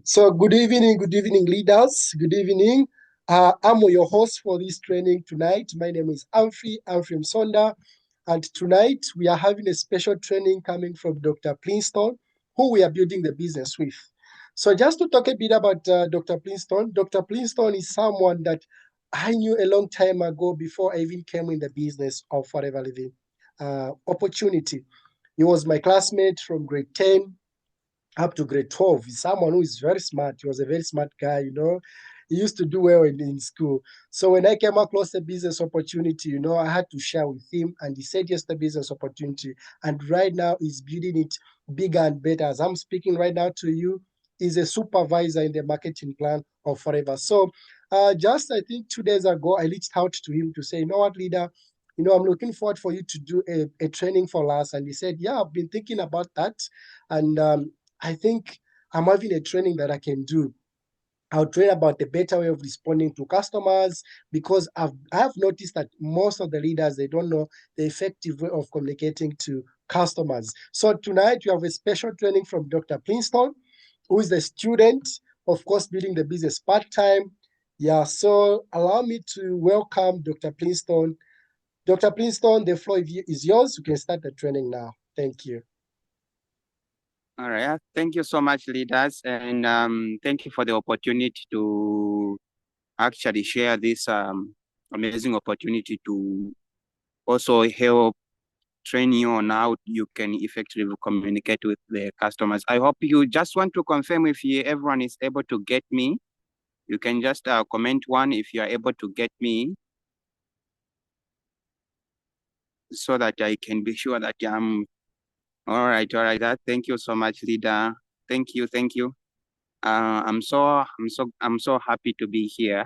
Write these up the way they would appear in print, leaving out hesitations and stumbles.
So good evening, leaders. Good evening. I'm your host for this training tonight. My name is Amphrey Msonda, and tonight we are having a special training coming from Dr. Princeton, who we are building the business with. So just to talk a bit about Dr. Princeton is someone that I knew a long time ago before I even came in the business of Forever Living opportunity. He was my classmate from grade 10 up to grade 12. He's someone who is very smart. He was a very smart guy, He used to do well in school. So when I came across a business opportunity, I had to share with him, and he said yes, the business opportunity. And right now he's building it bigger and better. As I'm speaking right now to you, he's a supervisor in the marketing plan of Forever. So just I think 2 days ago, I reached out to him to say, you know what, leader, I'm looking forward for you to do a training for us. And he said, yeah, I've been thinking about that. And I think I'm having a training that I can do. I'll train about the better way of responding to customers because I've noticed that most of the leaders, they don't know the effective way of communicating to customers. So tonight we have a special training from Dr. Princeton, who is the student, of course, building the business part-time. Yeah, so allow me to welcome Dr. Princeton. Dr. Princeton, the floor is yours. You can start the training now. Thank you. All right. Thank you so much, leaders. And thank you for the opportunity to actually share this amazing opportunity to also help train you on how you can effectively communicate with the customers. I hope you just want to confirm if everyone is able to get me. You can just comment one if you are able to get me so that I can be sure that I'm all right. Thank you so much, leader. Thank you. I'm so happy to be here.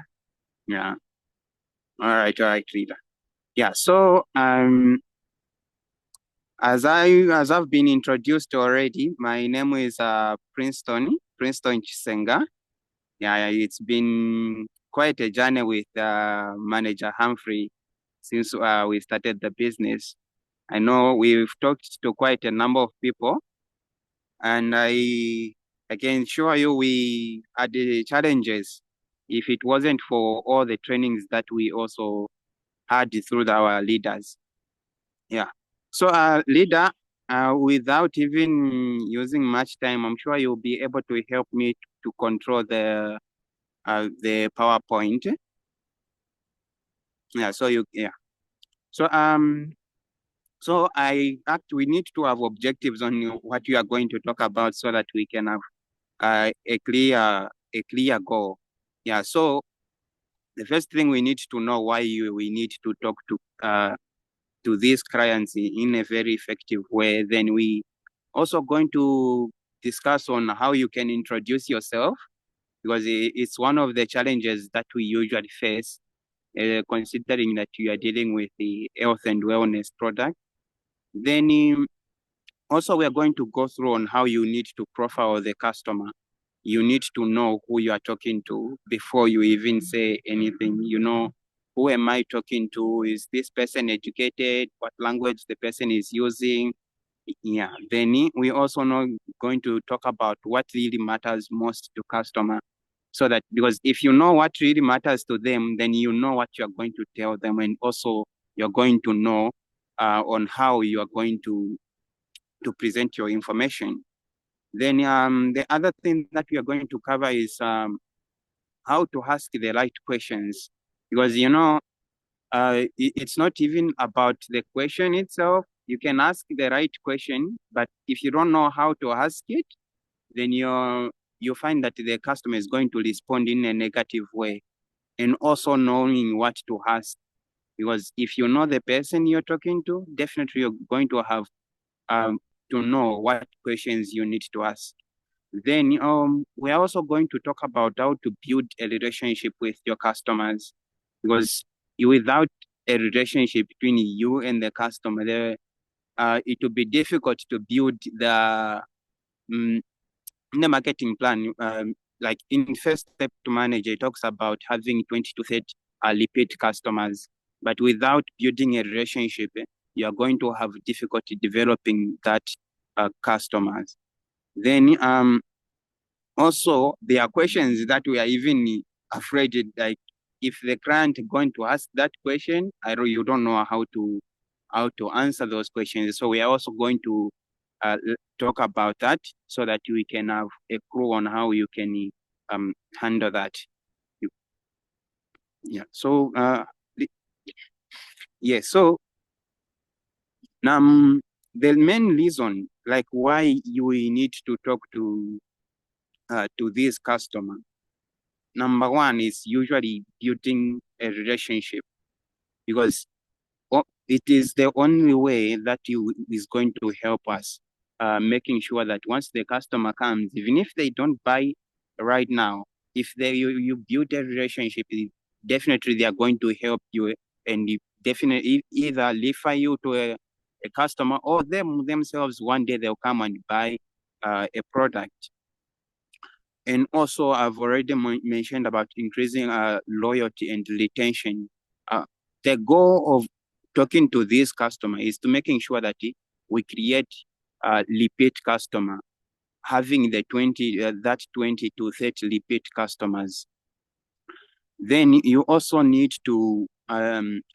Yeah. All right, leader. Yeah. So as I've been introduced already, my name is Princeton Chisenga. Yeah, it's been quite a journey with manager Humphrey since we started the business. I know we've talked to quite a number of people, and I can assure you we had the challenges if it wasn't for all the trainings that we also had through our leaders. Yeah. So, leader, without even using much time, I'm sure you'll be able to help me to control the PowerPoint. Yeah. So we need to have objectives on what you are going to talk about so that we can have a clear goal. Yeah. So the first thing we need to know why we need to talk to these clients in a very effective way. Then we also going to discuss on how you can introduce yourself, because it's one of the challenges that we usually face, considering that you are dealing with the health and wellness product. Then also we are going to go through on how you need to profile the customer. You need to know who you are talking to before you even say anything. Who am I talking to? Is this person educated? What language the person is using? Yeah. Then we also know going to talk about what really matters most to customer. So that, because if you know what really matters to them, then you know what you're going to tell them, and also you're going to know on how you are going to present your information. Then the other thing that we are going to cover is how to ask the right questions, because it's not even about the question itself. You can ask the right question, but if you don't know how to ask it, then you find that the customer is going to respond in a negative way. And also knowing what to ask, because if you know the person you're talking to, definitely you're going to have to know what questions you need to ask. Then we're also going to talk about how to build a relationship with your customers, because without a relationship between you and the customer, it will be difficult to build the marketing plan. Like in first step to manage, it talks about having 20 to 30 repeat customers, but without building a relationship, you are going to have difficulty developing that customers. Then Also, there are questions that we are even afraid, like if the client going to ask that question, you don't know how to answer those questions. So we are also going to talk about that so that we can have a clue on how you can handle that. Yeah. So yeah. So the main reason, like why you need to talk to this customer, number one is usually building a relationship, because it is the only way that you is going to help us making sure that once the customer comes, even if they don't buy right now, if you build a relationship, definitely they are going to help you, and definitely either refer you to a customer, or themselves one day they'll come and buy a product. And also, I've already mentioned about increasing loyalty and retention. The goal of talking to this customer is to making sure that we create repeat customer, having the 20 to 30 repeat customers. Then you also need to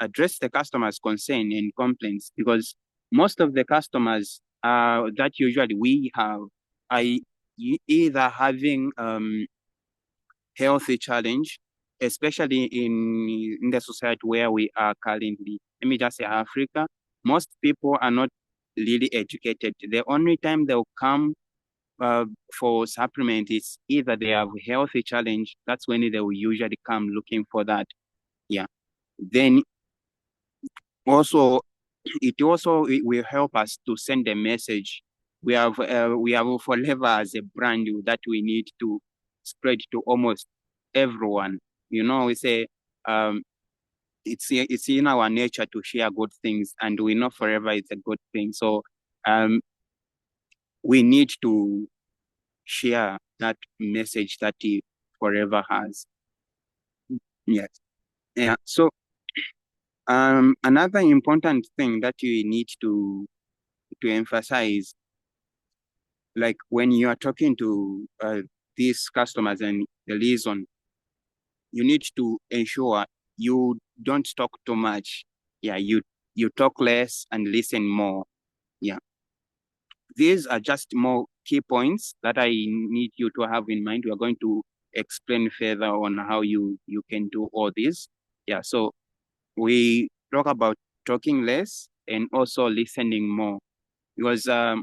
address the customer's concern and complaints, because most of the customers that usually we have are either having healthy challenge, especially in the society where we are currently. Let me just say Africa, most people are not really educated. The only time they'll come for supplement is either they have healthy challenge. That's when they will usually come looking for that. Yeah. Then also, it will help us to send a message. We have Forever as a brand that we need to spread to almost everyone. You know, we say it's in our nature to share good things, and we know Forever is a good thing. So we need to share that message that Forever has. Yes. Yeah. So another important thing that you need to emphasize, like when you are talking to these customers and the reason, you need to ensure you don't talk too much. Yeah, you talk less and listen more. Yeah. These are just more key points that I need you to have in mind. We are going to explain further on how you can do all this. Yeah, so we talk about talking less and also listening more, because I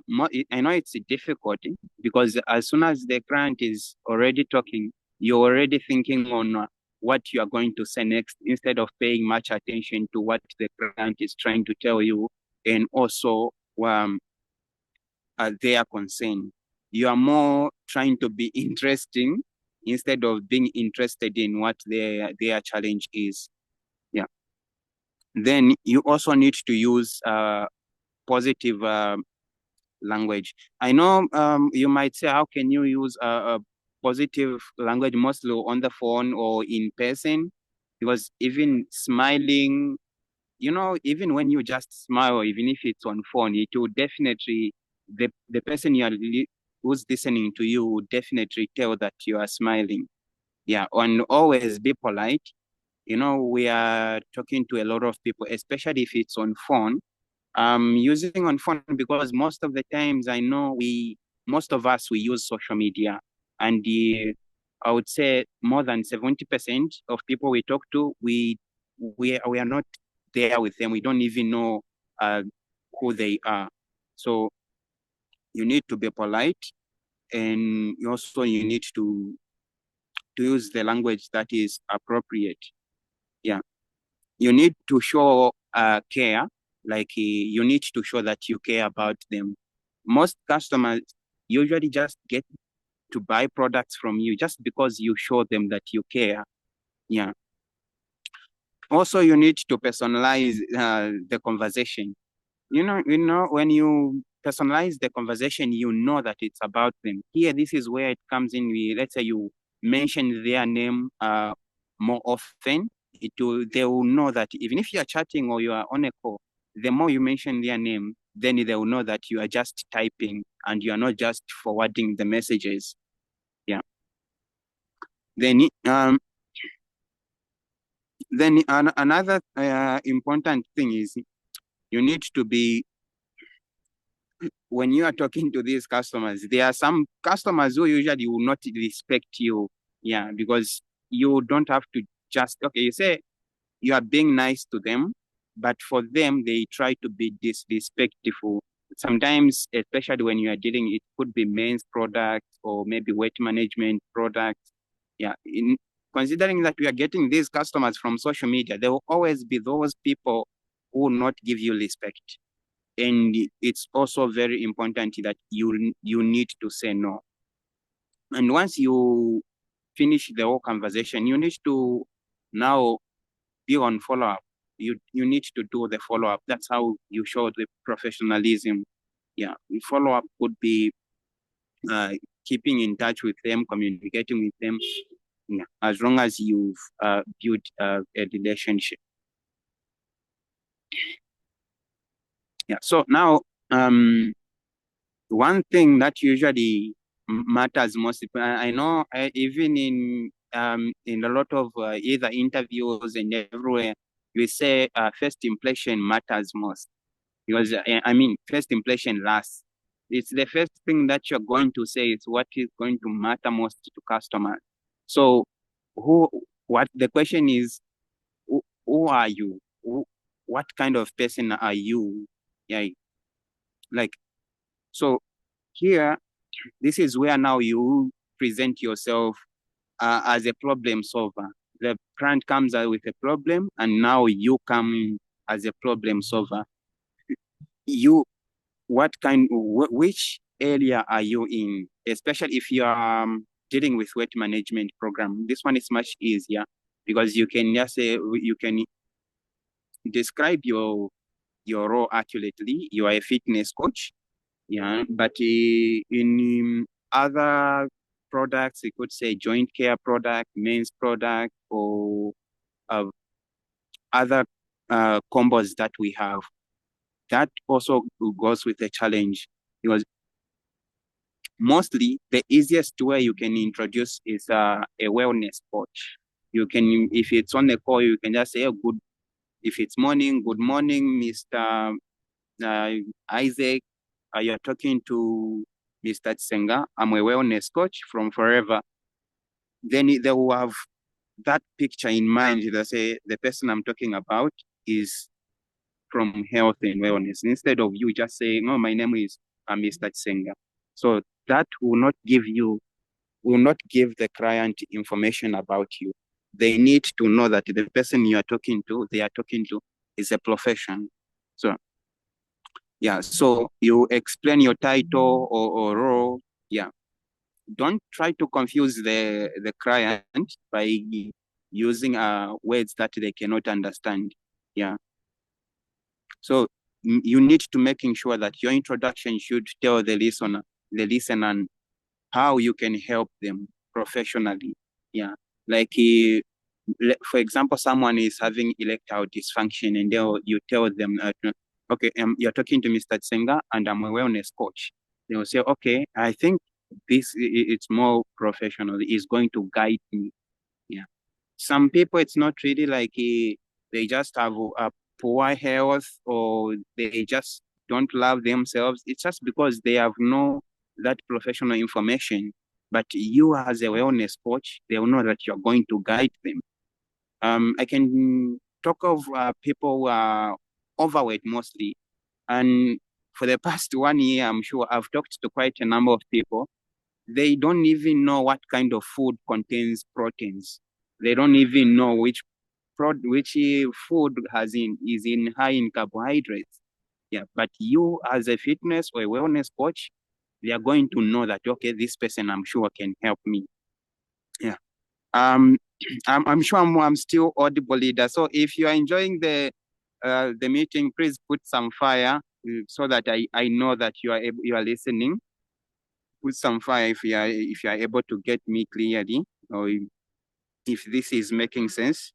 know it's difficult, because as soon as the client is already talking, you're already thinking on what you are going to say next, instead of paying much attention to what the client is trying to tell you, and also their concern. You are more trying to be interesting instead of being interested in what their challenge is. Yeah. Then you also need to use positive language. I know you might say, how can you use a positive language mostly on the phone or in person? Because even smiling, even when you just smile, even if it's on phone, it will definitely, the person who's listening to you will definitely tell that you are smiling. Yeah, and always be polite. We are talking to a lot of people, especially if it's on phone. Using on phone, because most of the times I know most of us, we use social media, and I would say more than 70% of people we talk to, we are not there with them. We don't even know who they are. So you need to be polite, and also you need to use the language that is appropriate. Yeah. You need to show care, like you need to show that you care about them. Most customers usually just get to buy products from you just because you show them that you care. Yeah. Also, you need to personalize the conversation. When you personalize the conversation, you know that it's about them. Here, this is where it comes in. Let's say you mention their name more often. They will know that even if you are chatting or you are on a call, the more you mention their name, then they will know that you are just typing and you are not just forwarding the messages. Yeah. Then another important thing is you need to be, when you are talking to these customers, there are some customers who usually will not respect you. Yeah, because you don't have to just, okay, you say you are being nice to them, but for them, they try to be disrespectful. Sometimes, especially when you are dealing, it could be men's products or maybe weight management products. Yeah, considering that we are getting these customers from social media, there will always be those people who will not give you respect. And it's also very important that you need to say no. And once you finish the whole conversation, you need to now be on follow-up. You need to do the follow-up. That's how you show the professionalism. Yeah, follow-up could be keeping in touch with them, communicating with them, yeah, as long as you've built a relationship. Yeah, so now one thing that usually matters most, I know even in a lot of either interviews and everywhere, we say first impression matters most, because I mean, first impression lasts. It's the first thing that you're going to say is what is going to matter most to customers. So what the question is, who are you? What kind of person are you? Yeah, like, so here, this is where now you present yourself as a problem solver. The client comes out with a problem, and now you come as a problem solver. You, which area are you in? Especially if you are dealing with weight management program. This one is much easier because you can just say, you can describe your role accurately. You are a fitness coach. Yeah, but in other products, you could say joint care product, men's product, or other combos that we have. That also goes with a challenge, because mostly the easiest way you can introduce is a wellness coach. You can, if it's on the call, you can just say, oh, good. If it's morning, good morning, Mr. Isaac. You're talking to Mr. Tsenga. I'm a wellness coach from Forever. Then they will have that picture in mind. They say the person I'm talking about is from health and wellness, instead of you just saying, oh, my name is Mr. Tsenga. So that will not give the client information about you. They need to know that the person they are talking to is a profession. So yeah, so you explain your title or role. Yeah, don't try to confuse the client by using words that they cannot understand. Yeah, so you need to making sure that your introduction should tell the listener how you can help them professionally. Yeah, like for example, someone is having erectile dysfunction, and you tell them, okay, you're talking to Mr. Tsenga, and I'm a wellness coach. They will say, okay, I think it's more professional. It's going to guide me. Yeah. Some people, it's not really like they just have a poor health, or they just don't love themselves. It's just because they have no that professional information. But you, as a wellness coach, they will know that you're going to guide them. I can talk of people who are overweight mostly. And for the past 1 year, I'm sure I've talked to quite a number of people. They don't even know what kind of food contains proteins. They don't even know which food is in high in carbohydrates. Yeah, but you, as a fitness or a wellness coach, they are going to know that, okay, this person I'm sure can help me. Yeah. I'm sure I'm still audible, leader. So if you are enjoying the meeting, please put some fire so that I know that you are listening. Put some fire if you are able to get me clearly, or if this is making sense.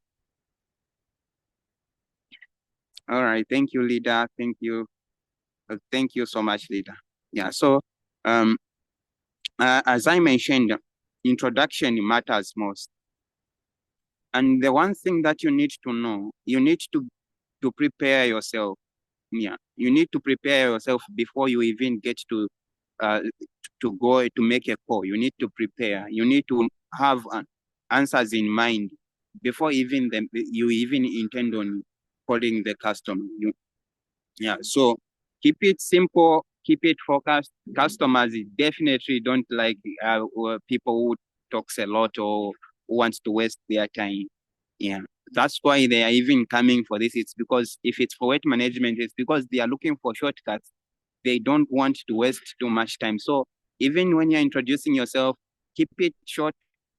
All right, thank you, leader. Thank you. Thank you so much, leader. Yeah. So as I mentioned, introduction matters most. And the one thing that you need to know, you need to prepare yourself. Yeah, you need to prepare yourself before you even get to go to make a call. You need to prepare. You need to have answers in mind before even you even intend on calling the customer. So keep it simple, keep it focused. Customers definitely don't like people who talks a lot or who wants to waste their time. Yeah, that's why they are even coming for this. It's because if it's for weight management, it's because they are looking for shortcuts. They don't want to waste too much time. So even when you're introducing yourself, keep it short,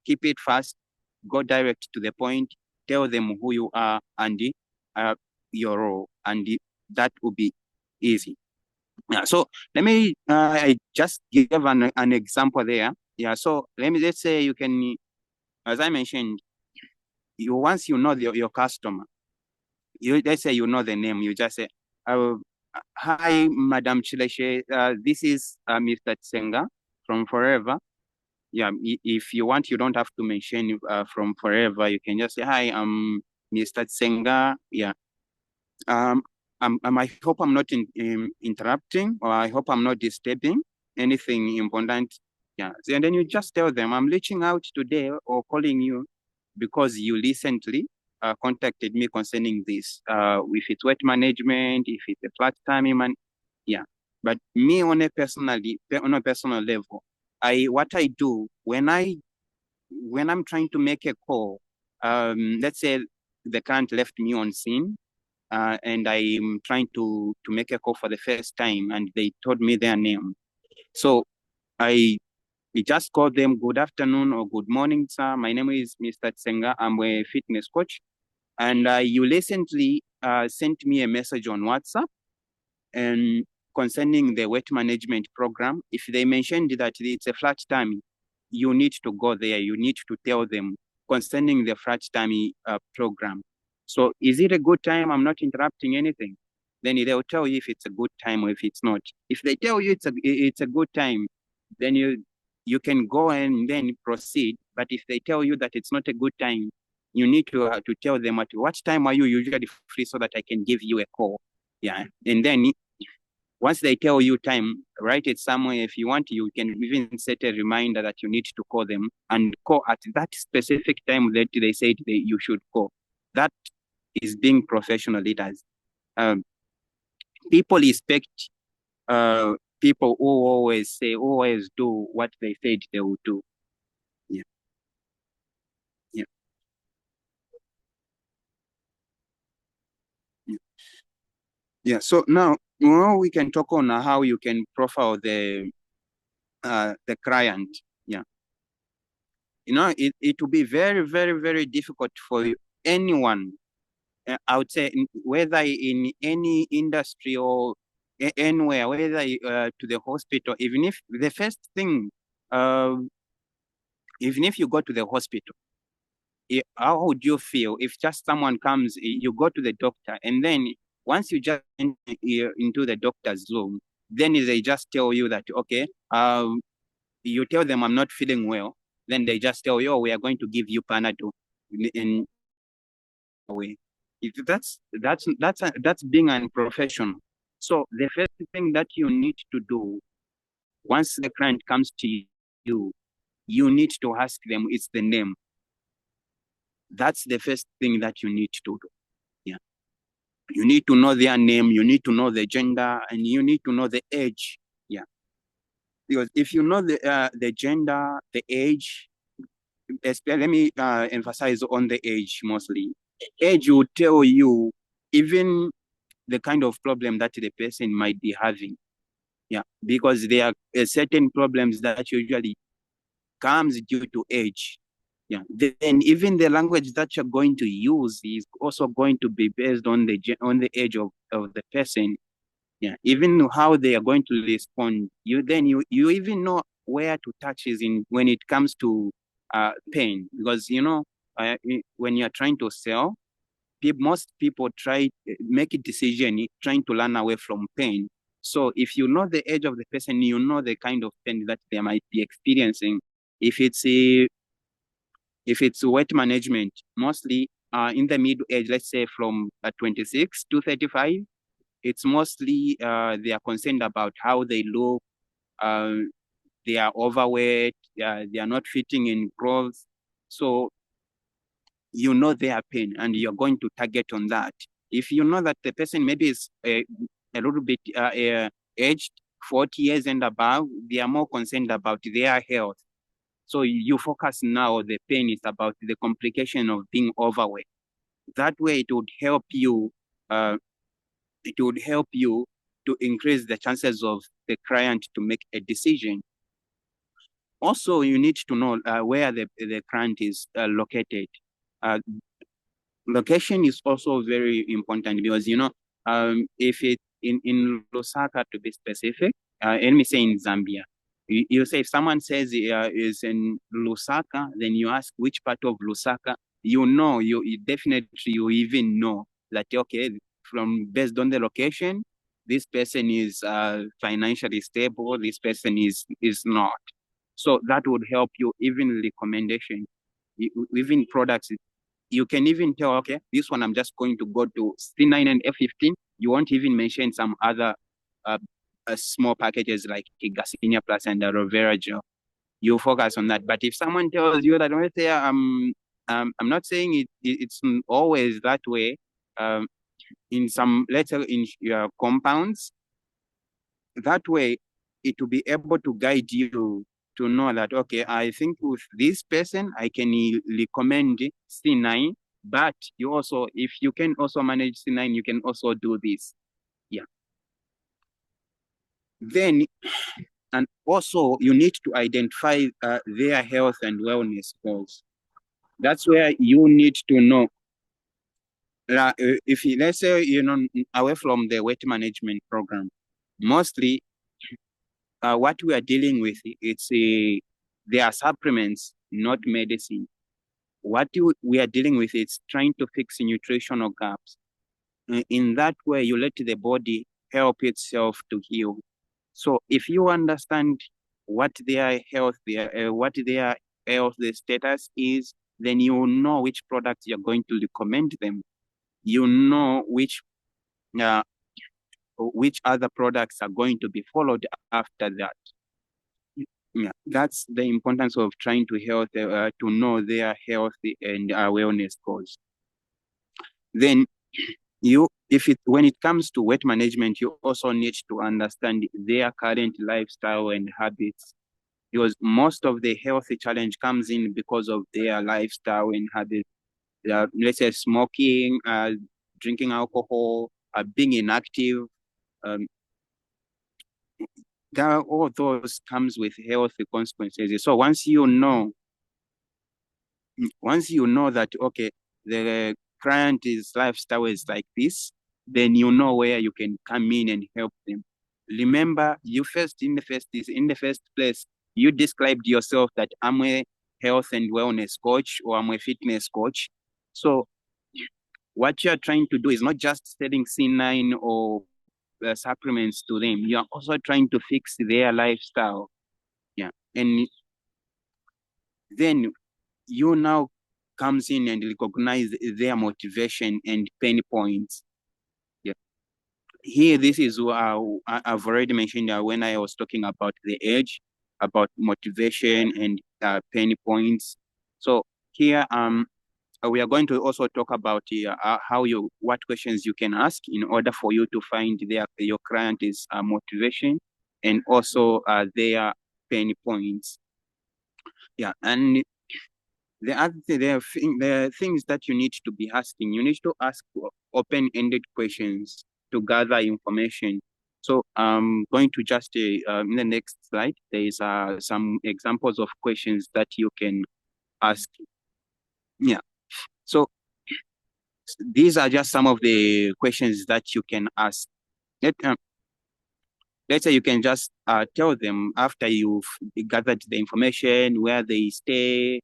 keep it fast, go direct to the point, tell them who you are and your role, and that will be easy. Yeah. So let me I just give an example there. Yeah. So let's say you can, as I mentioned, once you know your customer, let's say you know the name, you just say, hi, Madam Chileshe, this is Mr. Tsenga from Forever. Yeah, if you want, you don't have to mention from Forever. You can just say, hi, I'm Mr. Tsenga. Yeah. I hope I'm not interrupting, or I hope I'm not disturbing anything important. Yeah. And then you just tell them, I'm reaching out today or calling you because you recently contacted me concerning this. If it's weight management, if it's a flat timing, yeah. But me on a personal level, what I do when I'm trying to make a call, let's say the client left me on scene, and I'm trying to make a call for the first time, and they told me their name. So I just called them, good afternoon or good morning, sir. My name is Mr. Tsenga. I'm a fitness coach. And you recently sent me a message on WhatsApp and concerning the weight management program. If they mentioned that it's a flat tummy, you need to go there. You need to tell them concerning the flat tummy program. So is it a good time? I'm not interrupting anything. Then they'll tell you if it's a good time or if it's not. If they tell you it's a good time, then you can go and then proceed. But if they tell you that it's not a good time, you need to tell them at what time are you usually free so that I can give you a call. Yeah. And then once they tell you time, write it somewhere. If you want, you can even set a reminder that you need to call them and call at that specific time that they said you should call. That is being professional leaders. People expect people who always do what they said they will do. Yeah. Yeah. Yeah. Yeah. So now we can talk on how you can profile the client. Yeah. It will be very, very, very difficult for anyone. I would say whether in any industry or anywhere, whether to the hospital, even if the first thing, even if you go to the hospital, how would you feel if just someone comes, you go to the doctor, and then once you just into the doctor's room, then they just tell you that, okay, you tell them I'm not feeling well, then they just tell you, oh, we are going to give you Panadol in a way. That's being unprofessional. So the first thing that you need to do once the client comes to you, you need to ask them, it's the name. That's the first thing that you need to do. Yeah. You need to know their name, you need to know the gender, and you need to know the age. Yeah. Because if you know the gender, the age, let me emphasize on the age mostly. Age will tell you even the kind of problem that the person might be having. Yeah, because there are certain problems that usually comes due to age. Yeah, then even the language that you're going to use is also going to be based on the age of the person. Yeah, even how they are going to respond. You even know where to touch is in when it comes to pain, because when you're trying to sell, most people make a decision trying to run away from pain. So if you know the age of the person, you know the kind of pain that they might be experiencing. If it's weight management, mostly in the middle age, let's say from 26 to 35, it's mostly they are concerned about how they look. They are overweight. They are not fitting in clothes. So you know their pain, and you're going to target on that. If you know that the person maybe is a little bit aged, 40 years and above, they are more concerned about their health. So you focus now, the pain is about the complication of being overweight. That way it would help you, to increase the chances of the client to make a decision. Also, you need to know where the client is located. Location is also very important because, if it's in Lusaka, to be specific, let me say in Zambia, you say, if someone says is in Lusaka, then you ask which part of Lusaka. You definitely, you even know that, okay, based on the location, this person is financially stable, this person is not. So that would help you. Even recommendation, even products, you can even tell, okay, this one I'm just going to go to C9 and F15. You won't even mention some other small packages like Garcinia Plus and Aloe Vera Gel. You focus on that. But if someone tells you that, let's say, I'm not saying it's always that way. In some, let's say, in compounds, that way it will be able to guide you to know that, okay, I think with this person, I can recommend C9, but you also, if you can also manage C9, you can also do this. Yeah. Then, and also you need to identify their health and wellness goals. That's where you need to know. If let's say, away from the weight management program, mostly what we are dealing with, they are supplements, not medicine. What we are dealing with is trying to fix nutritional gaps. In that way, you let the body help itself to heal. So if you understand what their health, the status is, then you know which products you're going to recommend them. You know which other products are going to be followed after that. Yeah, that's the importance of trying to know their health and wellness goals. Then when it comes to weight management, you also need to understand their current lifestyle and habits, because most of the healthy challenge comes in because of their lifestyle and habits. Let's say smoking, drinking alcohol, being inactive. All those comes with healthy consequences. So once you know that, okay, the client's lifestyle is like this, then you know where you can come in and help them. Remember, in the first place, you described yourself that I'm a health and wellness coach, or I'm a fitness coach. So what you're trying to do is not just selling C9 or supplements to them. You are also trying to fix their lifestyle. Yeah. And then you now comes in and recognize their motivation and pain points. Yeah. Here, this is what I've already mentioned when I was talking about the age, about motivation and pain points. So here, we are going to also talk about what questions you can ask in order for you to find your client's motivation and also their pain points. Yeah, and the things that you need to be asking, you need to ask open-ended questions to gather information. So I'm going to just, in the next slide, there is some examples of questions that you can ask. Yeah. So these are just some of the questions that you can ask. Let's say you can just tell them, after you've gathered the information, where they stay,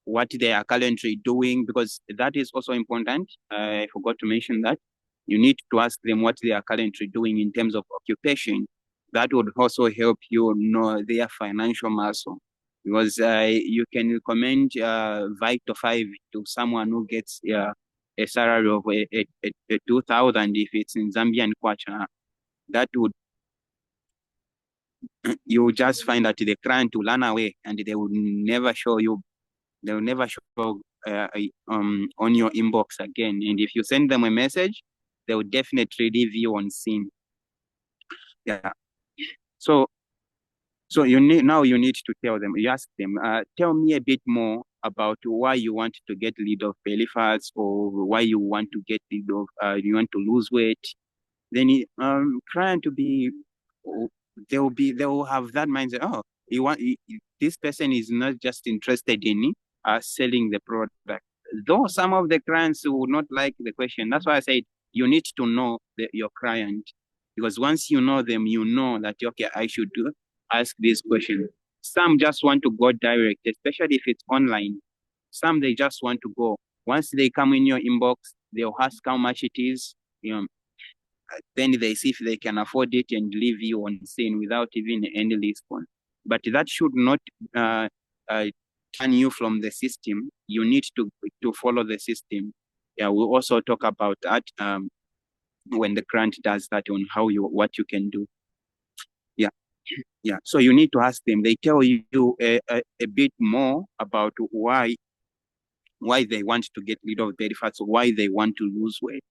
what they are currently doing, because that is also important. I forgot to mention that. You need to ask them what they are currently doing in terms of occupation. That would also help you know their financial muscle. because you can recommend Vito 5 to someone who gets a salary of a 2,000 if it's in Zambian kwacha. That would you just find that the client will run away and they will never show you. They will never show on your inbox again. And if you send them a message, they will definitely leave you on scene. Yeah. So you need to tell them. You ask them, tell me a bit more about why you want to get rid of belly fats, or why you want to get rid of you want to lose weight. Then trying to be, they will have that mindset. Oh, this person is not just interested in selling the product. Though some of the clients would not like the question. That's why I said you need to know your client, because once you know them, you know that okay, I should ask this question. Some just want to go direct, especially if it's online. Some they just want to go. Once they come in your inbox, they'll ask how much it is. You know, then they see if they can afford it and leave you on scene without even any response. But that should not turn you from the system. You need to follow the system. Yeah, we'll also talk about that when the client does that, on what you can do. Yeah. Yeah. So you need to ask them. They tell you a bit more about why they want to get rid of belly fat, so why they want to lose weight.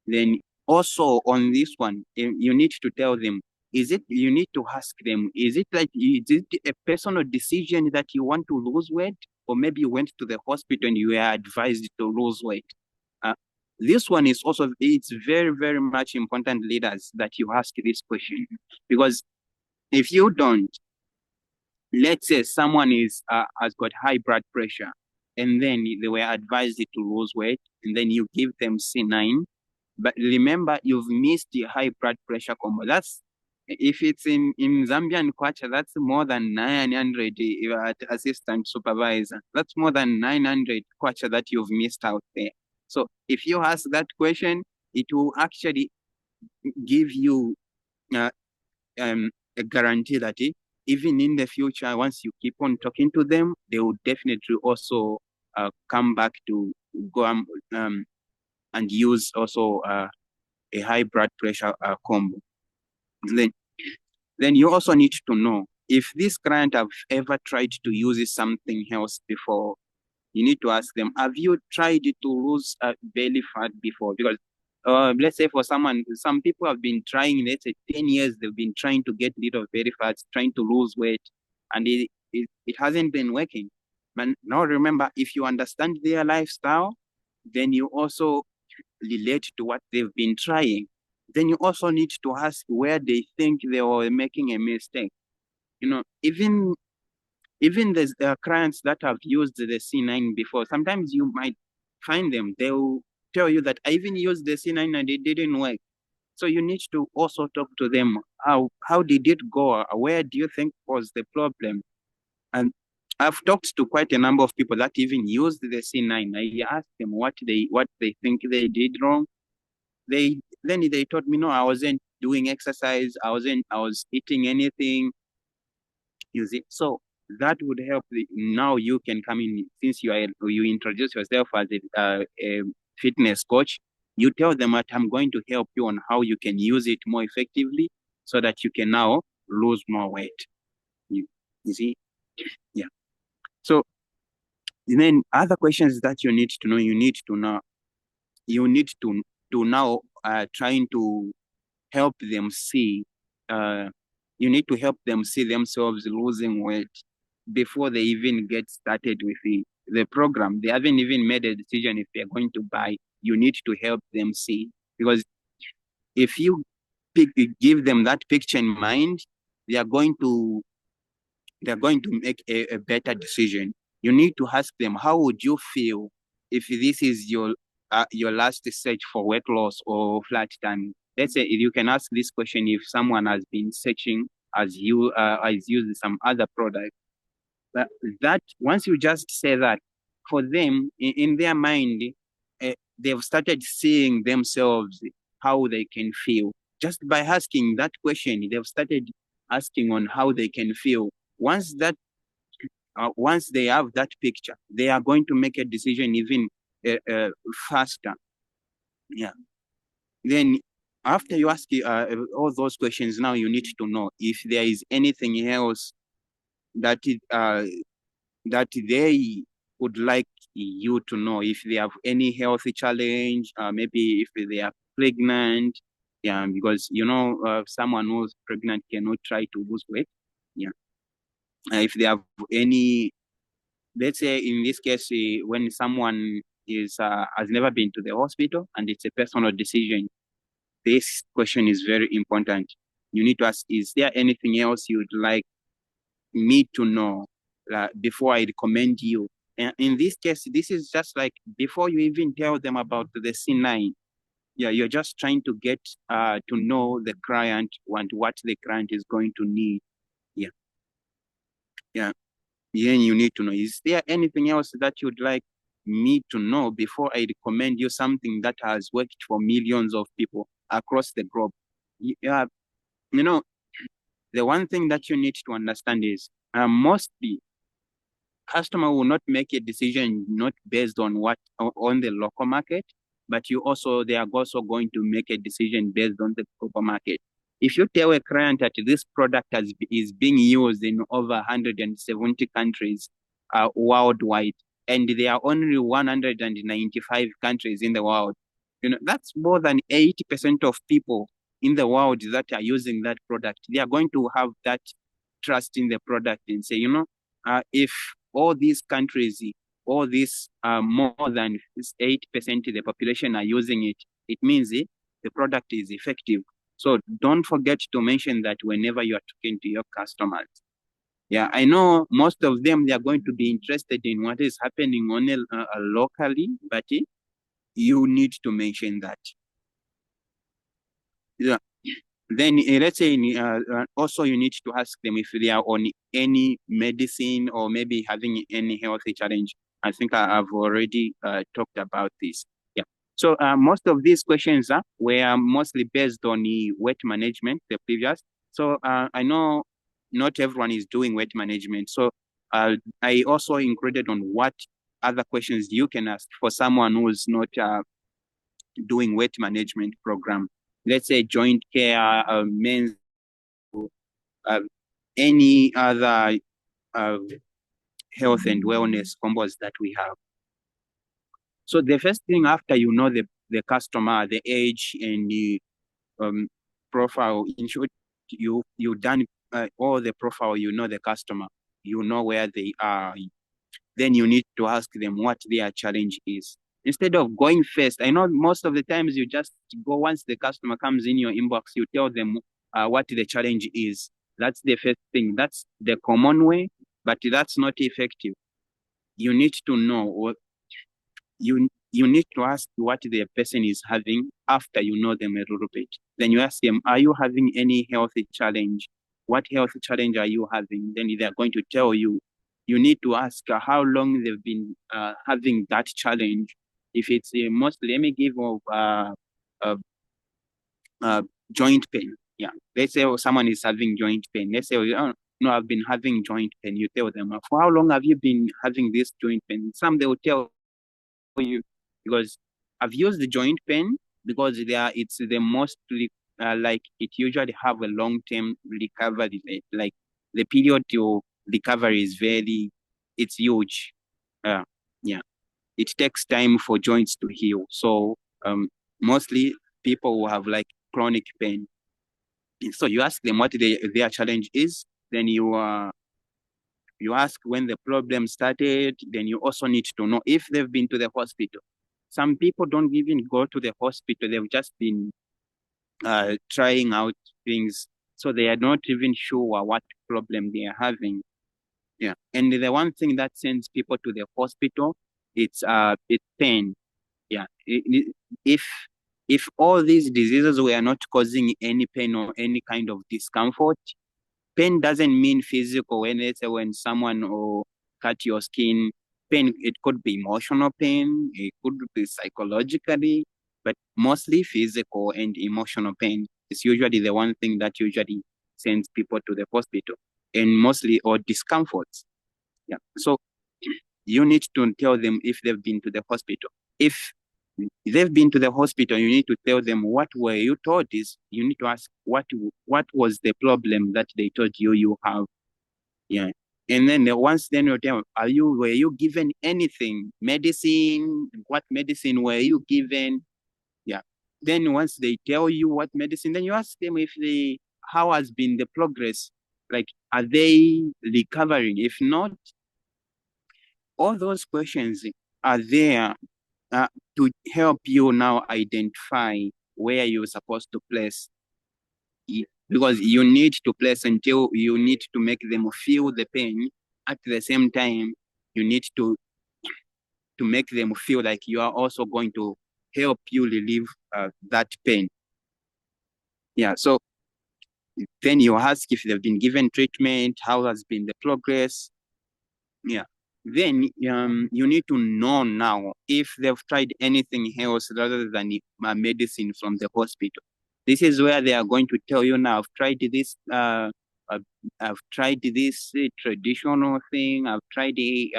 Then also on this one, you need to tell them, you need to ask them, is it a personal decision that you want to lose weight? Or maybe you went to the hospital and you were advised to lose weight? This one is also, it's very, very much important, leaders, that you ask this question. Because if you don't, let's say someone has got high blood pressure, and then they were advised to lose weight, and then you give them C9, but remember, you've missed the high blood pressure combo. That's, if it's in Zambian kwacha, that's more than 900 assistant supervisor. That's more than 900 kwacha that you've missed out there. So if you ask that question, it will actually give you a guarantee that even in the future, once you keep on talking to them, they will definitely also come back to go and use also a high blood pressure combo. Then you also need to know if this client have ever tried to use something else before. You need to ask them, have you tried to lose belly fat before? Because let's say for some people have been trying, let's say 10 years, they've been trying to get rid of belly fat, trying to lose weight, and it hasn't been working. But now remember, if you understand their lifestyle, then you also relate to what they've been trying. Then you also need to ask where they think they were making a mistake. Even the clients that have used the C9 before, sometimes you might find them, they'll tell you that I even used the C9 and it didn't work. So you need to also talk to them. How did it go? Where do you think was the problem? And I've talked to quite a number of people that even used the C9. I asked them what they think they did wrong. Then they told me, no, I wasn't doing exercise. I was eating anything. You see, so that would help. Now you can come in, since you introduce yourself as a fitness coach. You tell them that I'm going to help you on how you can use it more effectively, so that you can now lose more weight. You see, yeah. So then other questions that you need to know, you need to now trying to help them see. You need to help them see themselves losing weight before they even get started with the program. They haven't even made a decision if they're going to buy. You need to help them see, because if you give them that picture in mind, they are going to make a better decision. You need to ask them, how would you feel if this is your last search for weight loss or flat tummy? Let's say you can ask this question if someone has been searching has used some other product. But that once you just say that, for them in their mind, they've started seeing themselves how they can feel. Just by asking that question, they've started asking on how they can feel. Once that once they have that picture, they are going to make a decision even faster. Yeah. Then after you ask all those questions, now you need to know if there is anything else that that they would like you to know. If they have any healthy challenge, maybe if they are pregnant, yeah, because someone who's pregnant cannot try to lose weight. Yeah. If they have any, let's say in this case, when someone is has never been to the hospital and it's a personal decision, this question is very important. You need to ask, is there anything else you'd like me to know before I recommend you? And in this case, this is just like before you even tell them about the C9, yeah, you're just trying to get to know the client and what the client is going to need. Yeah. Yeah. Then you need to know, is there anything else that you'd like me to know before I recommend you something that has worked for millions of people across the globe? Yeah, the one thing that you need to understand is mostly customer will not make a decision not based on on the local market, but they are also going to make a decision based on the global market. If you tell a client that this product is being used in over 170 countries worldwide, and there are only 195 countries in the world, that's more than 80% of people in the world that are using that product. They are going to have that trust in the product and say, if all these countries, all these more than 8% of the population are using it, it means the product is effective. So don't forget to mention that whenever you are talking to your customers. Yeah, I know most of them, they are going to be interested in what is happening on locally, but you need to mention that. Yeah. Then let's say also you need to ask them if they are on any medicine or maybe having any healthy challenge. I think I've already talked about this. Yeah. So most of these questions were mostly based on the weight management, the previous. So I know not everyone is doing weight management. So I also included on what other questions you can ask for someone who's not doing weight management program. Let's say joint care, men's, any other health and wellness combos that we have. So the first thing after the customer, the age and the profile, in short, you done all the profile, the customer, where they are. Then you need to ask them what their challenge is. Instead of going first, I know most of the times you just go once the customer comes in your inbox, you tell them what the challenge is. That's the first thing. That's the common way, but that's not effective. You need to know what you need to ask what the person is having after you know them a little bit. Then you ask them, are you having any healthy challenge? What health challenge are you having? Then they're going to tell you. You need to ask how long they've been having that challenge. If it's mostly, let me give joint pain. Yeah, let's say someone is having joint pain. Let's say, oh, no, I've been having joint pain. You tell them, for how long have you been having this joint pain? Some they will tell you, because I've used the joint pain because it's the most like it usually have a long-term recovery rate. Like the period to recovery is it's huge. Yeah, it takes time for joints to heal. So mostly people who have like chronic pain. So you ask them what their challenge is. Then you ask when the problem started. Then you also need to know if they've been to the hospital. Some people don't even go to the hospital. They've just been trying out things. So they are not even sure what problem they are having. Yeah. And the one thing that sends people to the hospital, it's pain. Yeah. If all these diseases were not causing any pain or any kind of discomfort, pain doesn't mean physical. When someone or cut your skin, pain, it could be emotional pain, it could be psychologically, but mostly physical and emotional pain is usually the one thing that usually sends people to the hospital, and mostly or discomforts. Yeah. So you need to tell them if they've been to the hospital. If they've been to the hospital, you need to tell them what were you told. Is you need to ask what was the problem that they told you have. Yeah. And then once then you tell, were you given anything? Medicine? What medicine were you given? Yeah. Then once they tell you what medicine, then you ask them how has been the progress? Like, are they recovering? If not, all those questions are there to help you now identify where you're supposed to place it, because you need to place until you need to make them feel the pain. At the same time, you need to make them feel like you are also going to help you relieve that pain. Yeah. So then you ask if they've been given treatment, how has been the progress. Yeah. Then you need to know now if they've tried anything else rather than medicine from the hospital. This is where they are going to tell you now, I've tried this traditional thing, I've tried the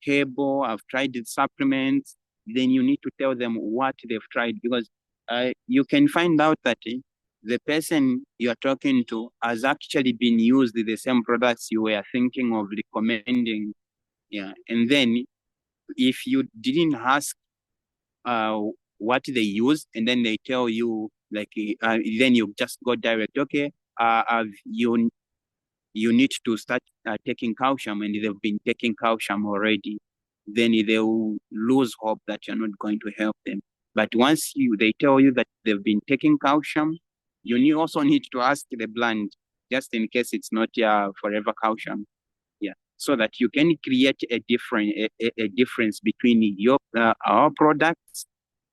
herbal, I've tried the supplements. Then you need to tell them what they've tried, because you can find out that the person you're talking to has actually been used the same products you were thinking of recommending. Yeah. And then if you didn't ask what they use, and then they tell you, like, then you just go direct, okay, you need to start taking calcium, and they've been taking calcium already, then they will lose hope that you're not going to help them. But once they tell you that they've been taking calcium, you also need to ask the brand, just in case it's not forever calcium. Yeah, so that you can create a difference between our products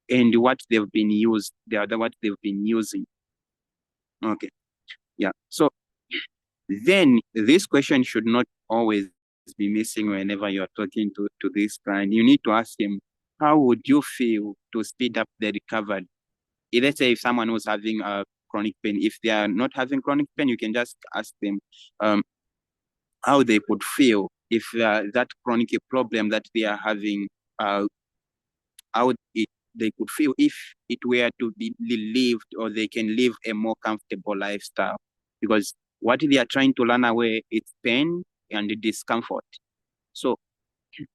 and what they've been using. Okay. Yeah. So then this question should not always be missing whenever you're talking to this client. You need to ask him, how would you feel to speed up the recovery? Let's say if someone was having a chronic pain, if they are not having chronic pain, you can just ask them how they would feel if that chronic problem that they are having, how they could feel if it were to be relieved, or they can live a more comfortable lifestyle. Because what they are trying to learn away is pain and discomfort. So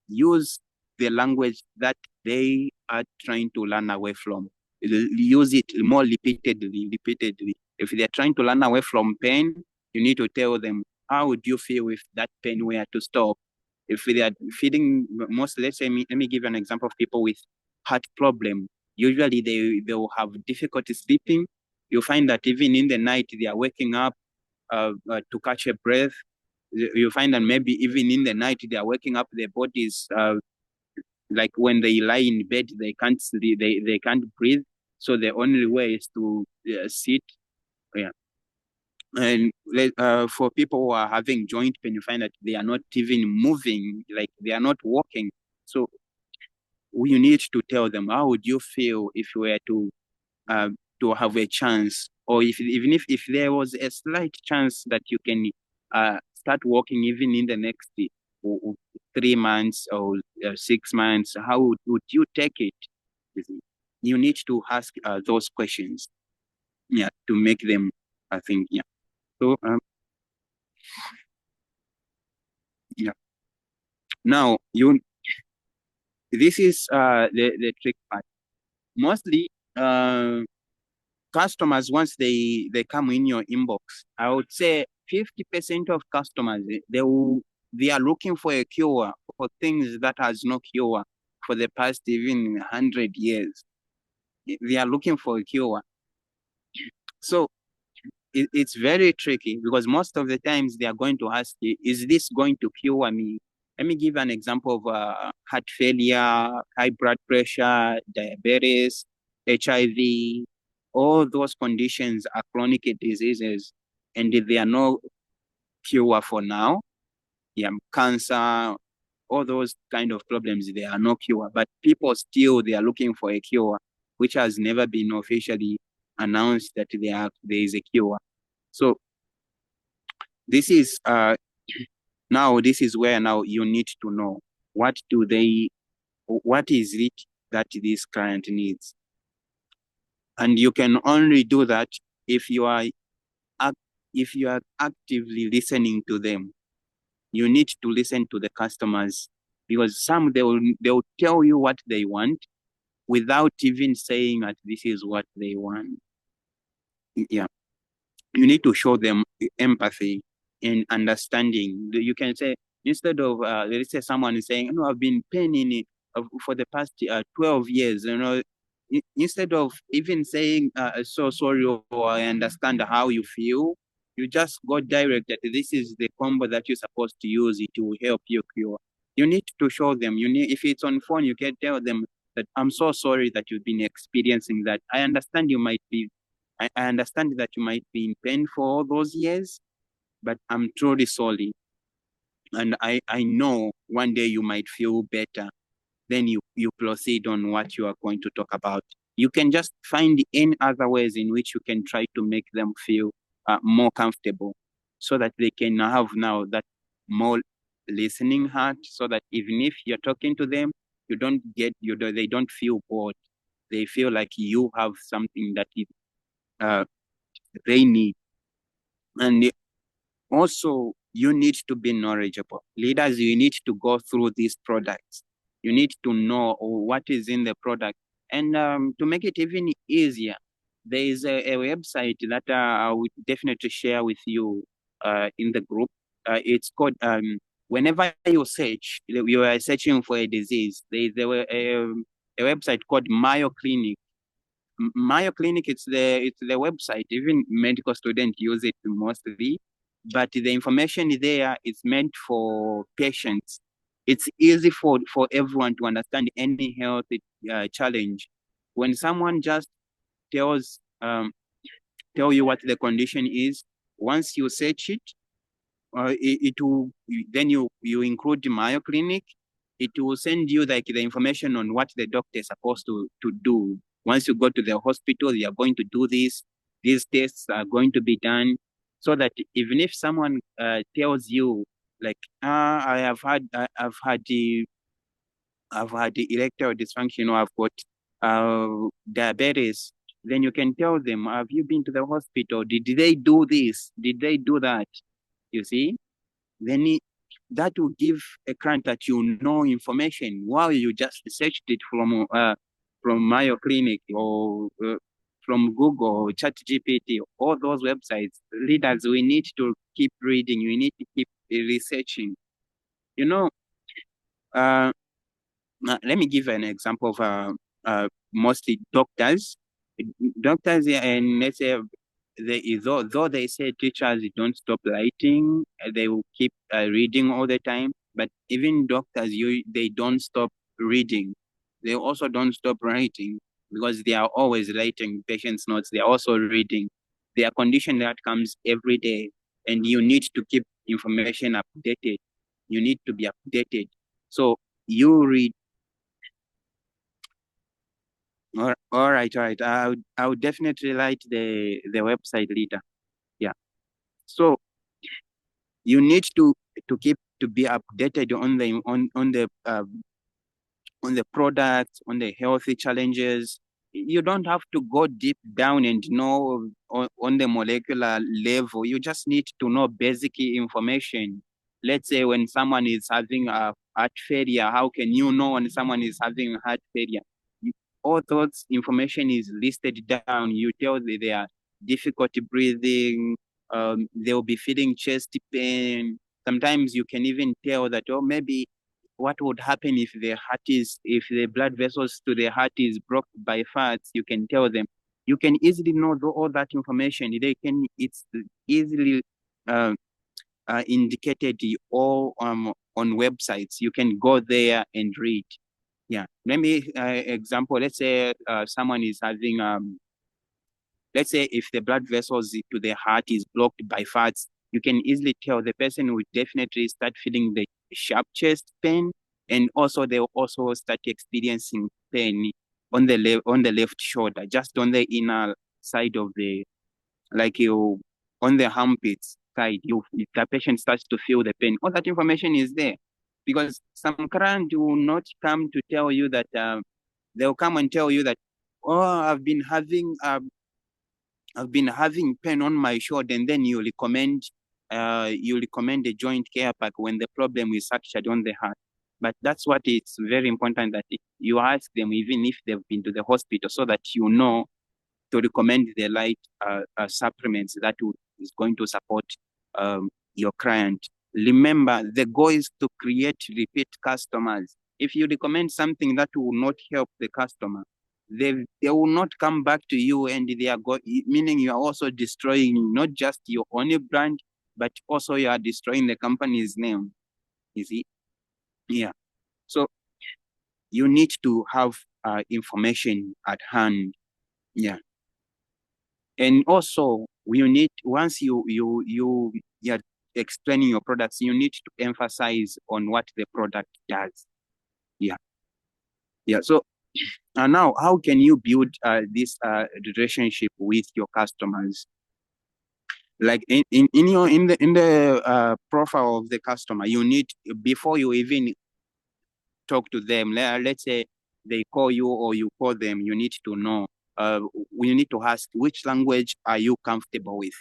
use the language that they are trying to learn away from. Use it more repeatedly. If they're trying to learn away from pain, you need to tell them, how would you feel if that pain were to stop? If they are feeling let's say, let me give you an example of people with heart problem. Usually they will have difficulty sleeping. You'll find that even in the night, they are waking up to catch a breath. You find that maybe even in the night, they are waking up, their bodies, like when they lie in bed, they can't sleep, they can't breathe. So the only way is to sit. Yeah. And for people who are having joint pain, you find that they are not even moving, like they are not walking. So you need to tell them, how would you feel if you were to have a chance, or even if there was a slight chance that you can start walking even in the next 3 months or 6 months, how would you take it? You need to ask those questions, yeah, to make them, I think, yeah. So yeah. Now this is the trick part. Mostly customers, once they come in your inbox, I would say 50% of customers, they are looking for a cure for things that has no cure for the past even 100 years. They are looking for a cure. So it's very tricky, because most of the times they are going to ask you, is this going to cure me? Let me give an example of heart failure, high blood pressure, diabetes, HIV. All those conditions are chronic diseases, and they are no cure for now. Yeah, cancer, all those kind of problems, they are no cure. But people still, they are looking for a cure, which has never been officially announced that there is a cure. So this is Now, this is where now you need to know what is it that this client needs. And you can only do that if you are actively listening to them. You need to listen to the customers, because they'll tell you what they want without even saying that this is what they want. Yeah. You need to show them empathy and understanding. You can say, instead of let's say someone is saying, I've been paying for the past 12 years, instead of even saying so sorry, or I understand how you feel, you just go direct that this is the combo that you're supposed to use. It will help you cure. You need to show them. If it's on phone, you can tell them that I'm so sorry that you've been experiencing that. I understand I understand that you might be in pain for all those years, but I'm truly sorry. And I know one day you might feel better. Then you proceed on what you are going to talk about. You can just find any other ways in which you can try to make them feel more comfortable, so that they can have now that more listening heart, so that even if you're talking to them, they don't feel bored. They feel like you have something that they need. And also, you need to be knowledgeable. Leaders, you need to go through these products. You need to know what is in the product. And to make it even easier, there is a website that I would definitely share with you in the group. It's called, whenever you search, you are searching for a disease, there is a website called Mayo Clinic. Mayo Clinic, it's the website. Even medical students use it mostly, but the information there is meant for patients. It's easy for everyone to understand any health challenge. When someone just tells tell you what the condition is, once you search it, it will then you include Mayo Clinic. It will send you like the information on what the doctor is supposed to do. Once you go to the hospital, you are going to do this. These tests are going to be done, so that even if someone tells you like, I've had the erectile dysfunction, or I've got diabetes, then you can tell them, have you been to the hospital? Did they do this? Did they do that? You see? Then that will give a client that information, while you just researched it from Mayo Clinic, or from Google, or ChatGPT, all those websites. Leaders, we need to keep reading. We need to keep researching. Let me give an example of mostly doctors. Doctors, and let's say, though they say teachers don't stop writing, they will keep reading all the time. But even doctors, they don't stop reading. They also don't stop writing, because they are always writing patients' notes. They are also reading. They are condition that comes every day, and you need to keep information updated. You need to be updated. So you read. All right. I would definitely write the website leader. Yeah. So you need to be updated on the products, on the healthy challenges. You don't have to go deep down and know on the molecular level. You just need to know basic information. Let's say when someone is having a heart failure, how can you know when someone is having heart failure? All those information is listed down. You tell they are difficulty breathing, they'll be feeling chest pain. Sometimes you can even tell that, maybe what would happen if if the blood vessels to the heart is blocked by fats. You can tell them. You can easily know all that information. It's easily indicated all on websites. You can go there and read. Yeah. Let me example. Let's say someone is having let's say if the blood vessels to the heart is blocked by fats, you can easily tell the person will definitely start feeling the sharp chest pain, and also they'll also start experiencing pain on the left shoulder, just on the inner side of the, like you on the armpits. side, the patient starts to feel the pain. All that information is there, because some client will not come to tell you that, they'll come and tell you that, oh, I've been having pain on my shoulder, and then you recommend a joint care pack when the problem is actually on the heart. But that's what it's very important that you ask them, even if they've been to the hospital, so that you know to recommend the right supplements that is going to support your client. Remember, the goal is to create repeat customers. If you recommend something that will not help the customer, they will not come back to you, and they are meaning you are also destroying not just your own brand, but also you are destroying the company's name. You see? Yeah. So you need to have information at hand. Yeah. And also, you need, once you're explaining your products, you need to emphasize on what the product does. Yeah. Yeah. So now, how can you build this relationship with your customers? Like in the profile of the customer, you need, before you even talk to them, let's say they call you or you call them, you need to know, you need to ask, which language are you comfortable with?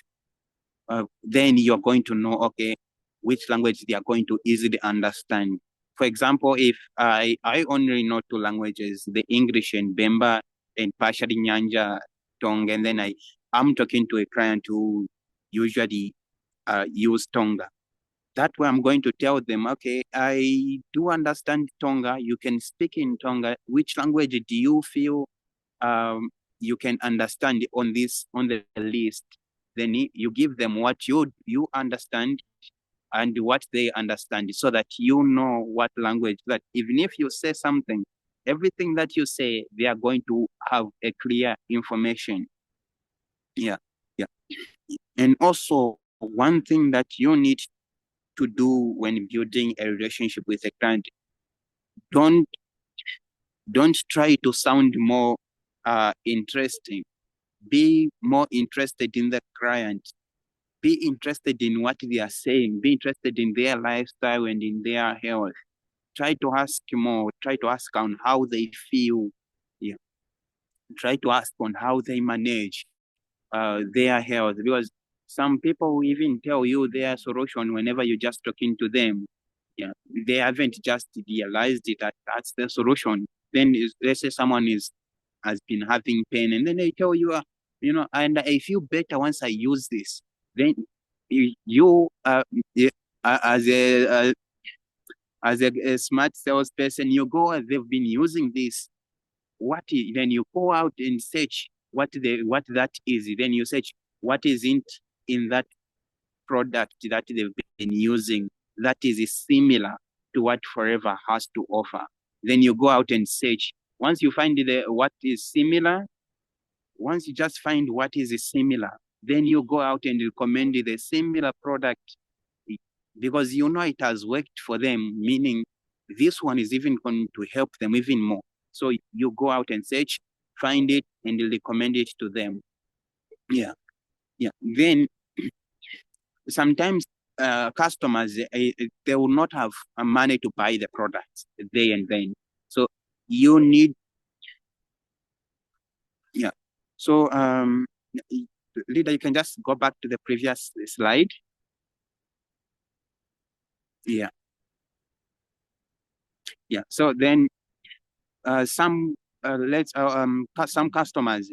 Then you're going to know, okay, which language they are going to easily understand. For example, if I only know 2 languages, the English and Bemba and partially Nyanja Tonga, and then I'm talking to a client who usually use Tonga. That way I'm going to tell them, okay, I do understand Tonga. You can speak in Tonga. Which language do you feel you can understand on the list? Then you give them what you understand and what they understand, so that you know what language, that even if you say something, everything that you say, they are going to have a clear information. Yeah. Yeah. And also, one thing that you need to do when building a relationship with a client, don't try to sound more interesting. Be more interested in the client. Be interested in what they are saying. Be interested in their lifestyle and in their health. Try to ask more. Try to ask on how they feel. Yeah. Try to ask on how they manage their health, because some people will even tell you their solution whenever you're just talking to them. Yeah, they haven't just realized it that that's the solution. Then let's say someone has been having pain, and then they tell you, and I feel better once I use this. Then you as a smart salesperson, you go, they've been using this. Then you go out and search what that is. Then you search what isn't in that product that they've been using that is similar to what Forever has to offer. Then you go out and search. Once you find what is similar, once you just find what is similar, then you go out and recommend the similar product, because you know it has worked for them, meaning this one is even going to help them even more. So you go out and search, find it, and recommend it to them. Yeah. Yeah. Then sometimes customers, they will not have money to buy the products there and then. So you need, yeah. So Leader, you can just go back to the previous slide. Yeah. Yeah. So then some customers,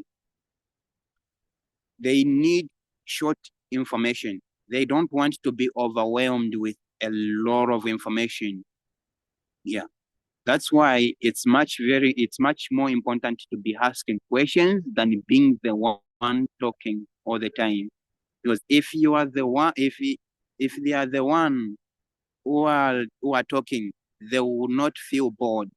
they need short information. They don't want to be overwhelmed with a lot of information. Yeah. That's why it's much more important to be asking questions than being the one talking all the time. Because if you are the one, if they are the one who are talking, they will not feel bored.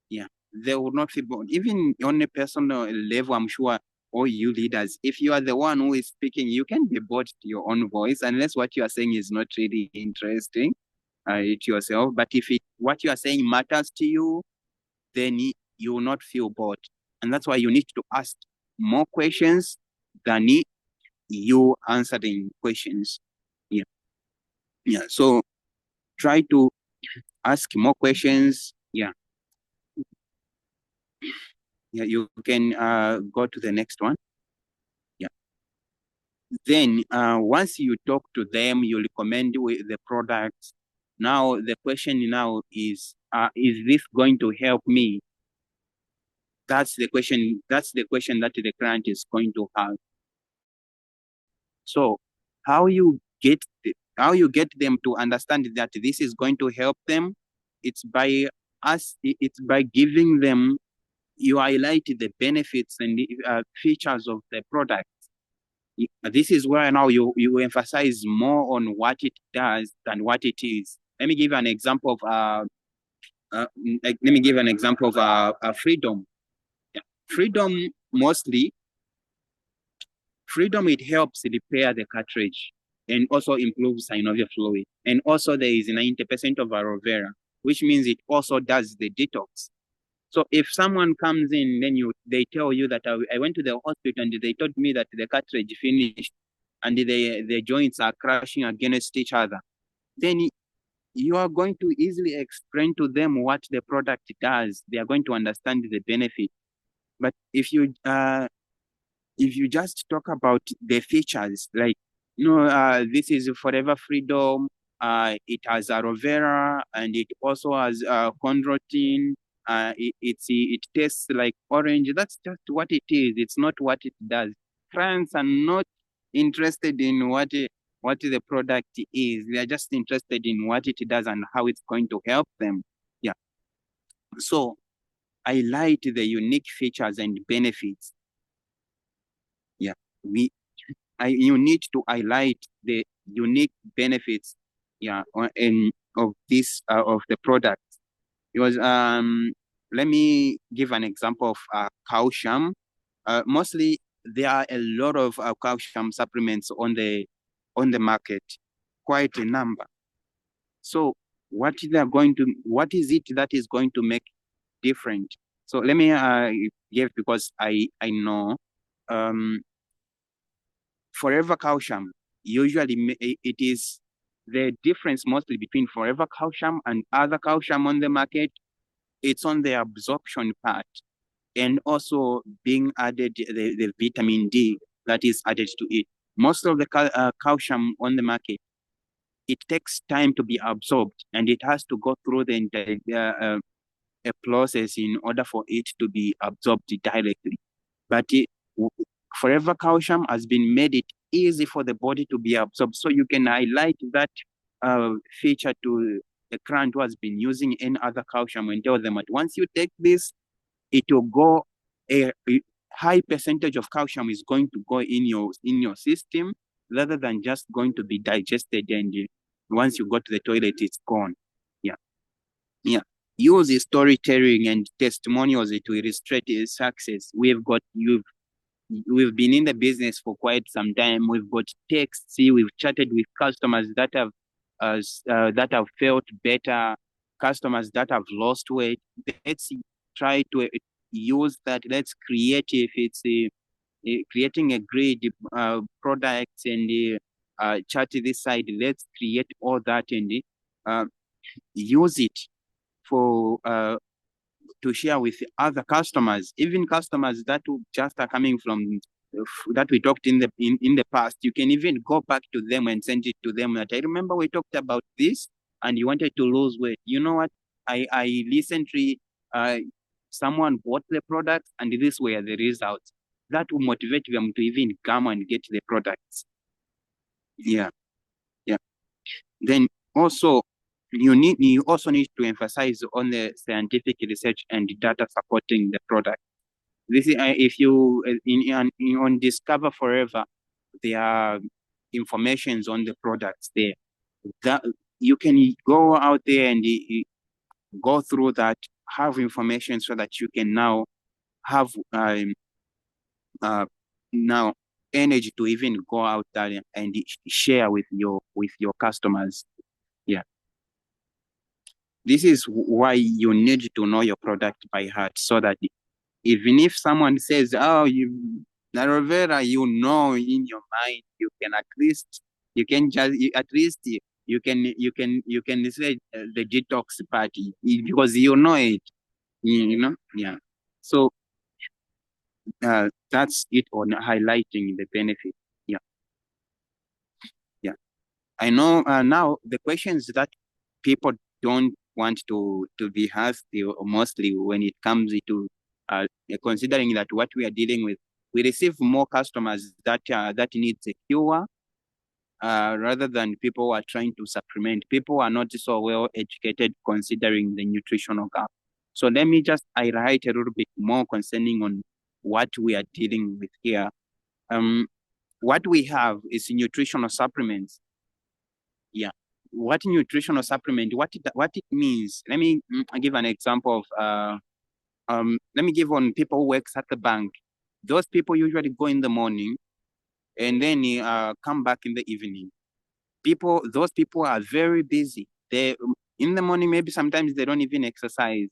Yeah, they will not feel bored. Even on a personal level, I'm sure all you leaders, if you are the one who is speaking, you can be bored to your own voice unless what you are saying is not really interesting to yourself. But if what you are saying matters to you, then you will not feel bored. And that's why you need to ask more questions than you answering questions. Yeah. Yeah, so try to ask more questions. Yeah, you can go to the next one. Yeah. Then once you talk to them, you recommend the product. Now the question now is this going to help me? That's the question. That's the question that the client is going to have. So how you get them to understand that this is going to help them? It's by It's by giving them, you highlight the benefits and the features of the product. This is where now you emphasize more on what it does than what it is. Let me give an example of freedom. Yeah. Mostly freedom, it helps repair the cartridge and also improves synovial fluid. And also there is 90% of aloe vera, which means it also does the detox. So if someone comes in, then they tell you that I went to the hospital and they told me that the cartridge finished and the joints are crashing against each other, then you are going to easily explain to them what the product does. They are going to understand the benefit. But if you just talk about the features, like, this is Forever Freedom, it has aloe vera and it also has chondroitin, it tastes like orange. That's just what it is. It's not what it does. Clients are not interested in what the product is. They are just interested in what it does and how it's going to help them. Yeah. So highlight the unique features and benefits. Yeah. You need to highlight the unique benefits, yeah, of the product. Because let me give an example of calcium. Mostly there are a lot of calcium supplements on the market, quite a number. So what is it that is going to make different? So let me give, because I know Forever Calcium, usually it is the difference mostly between Forever Calcium and other calcium on the market. It's on the absorption part, and also being added the vitamin D that is added to it. Most of the calcium on the market, it takes time to be absorbed, and it has to go through the entire a process in order for it to be absorbed directly. But Forever Calcium has been made it easy for the body to be absorbed. So you can highlight that feature to the client who has been using any other calcium and tell them that once you take this, it will go, a high percentage of calcium is going to go in your system, rather than just going to be digested, and once you go to the toilet, it's gone. Yeah. Yeah. Use storytelling and testimonials to illustrate success. We've been in the business for quite some time. We've got texts. We've chatted with customers that have felt better, customers that have lost weight. Let's try to use that. Let's create, if it's creating a great product and chat this side. Let's create all that and use it for to share with other customers, even customers that just are coming from that we talked in the past. You can even go back to them and send it to them that I remember we talked about this and you wanted to lose weight. You know what? I recently someone bought the product and these were the results. That will motivate them to even come and get the products. Yeah. Yeah. Then also you also need to emphasize on the scientific research and data supporting the product. This is if you on Discover Forever, there are informations on the products there that you can go out there and go through that, have information so that you can now have now energy to even go out there and share with your customers. Yeah. This is why you need to know your product by heart, so that even if someone says, "Oh, aloe vera," in your mind, you can at least you can say the detox party because you know it, yeah. So that's it on highlighting the benefit. Yeah, yeah. I know now the questions that people don't want to be asked mostly when it comes to considering that what we are dealing with, we receive more customers that needs a cure rather than people who are trying to supplement. People are not so well educated considering the nutritional gap. So let me just highlight a little bit more concerning on what we are dealing with here. What we have is nutritional supplements. Yeah. What nutritional supplement, what it means. Let me give an example of let me give on people who works at the bank. Those people usually go in the morning and then come back in the evening. Those people are very busy. They in the morning, maybe sometimes they don't even exercise.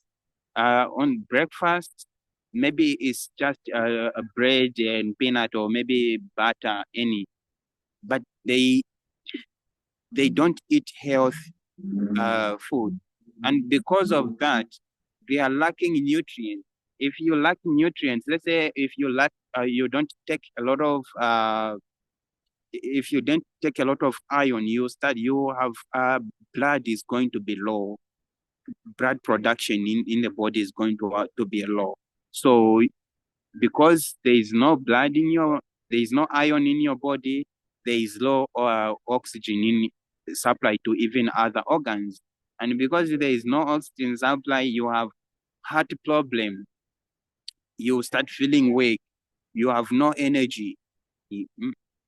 On breakfast, maybe it's just a bread and peanut or maybe butter, but they don't eat health food. And because of that, they are lacking nutrients. If you lack nutrients, let's say if you lack, you don't take a lot of, if you don't take a lot of iron, you have blood is going to be low. Blood production in the body is going to be low. So because there is no there is no iron in your body, there is low oxygen in supply to even other organs. And because there is no oxygen supply, you have heart problem. You start feeling weak. You have no energy.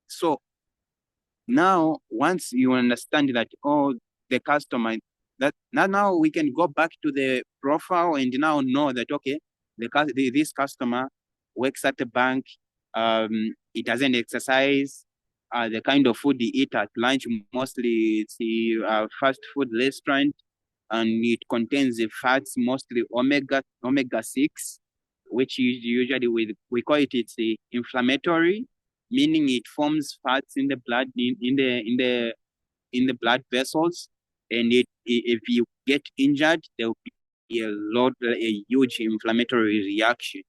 So now, once you understand that, oh, the customer, that now we can go back to the profile and now know that, okay, this customer works at the bank, he doesn't exercise, the kind of food he eat at lunch, mostly it's a fast food restaurant, and it contains the fats, mostly omega-6, which usually we call it, it's inflammatory, meaning it forms fats in the blood, in the blood vessels, and if you get injured, there will be a huge inflammatory reaction.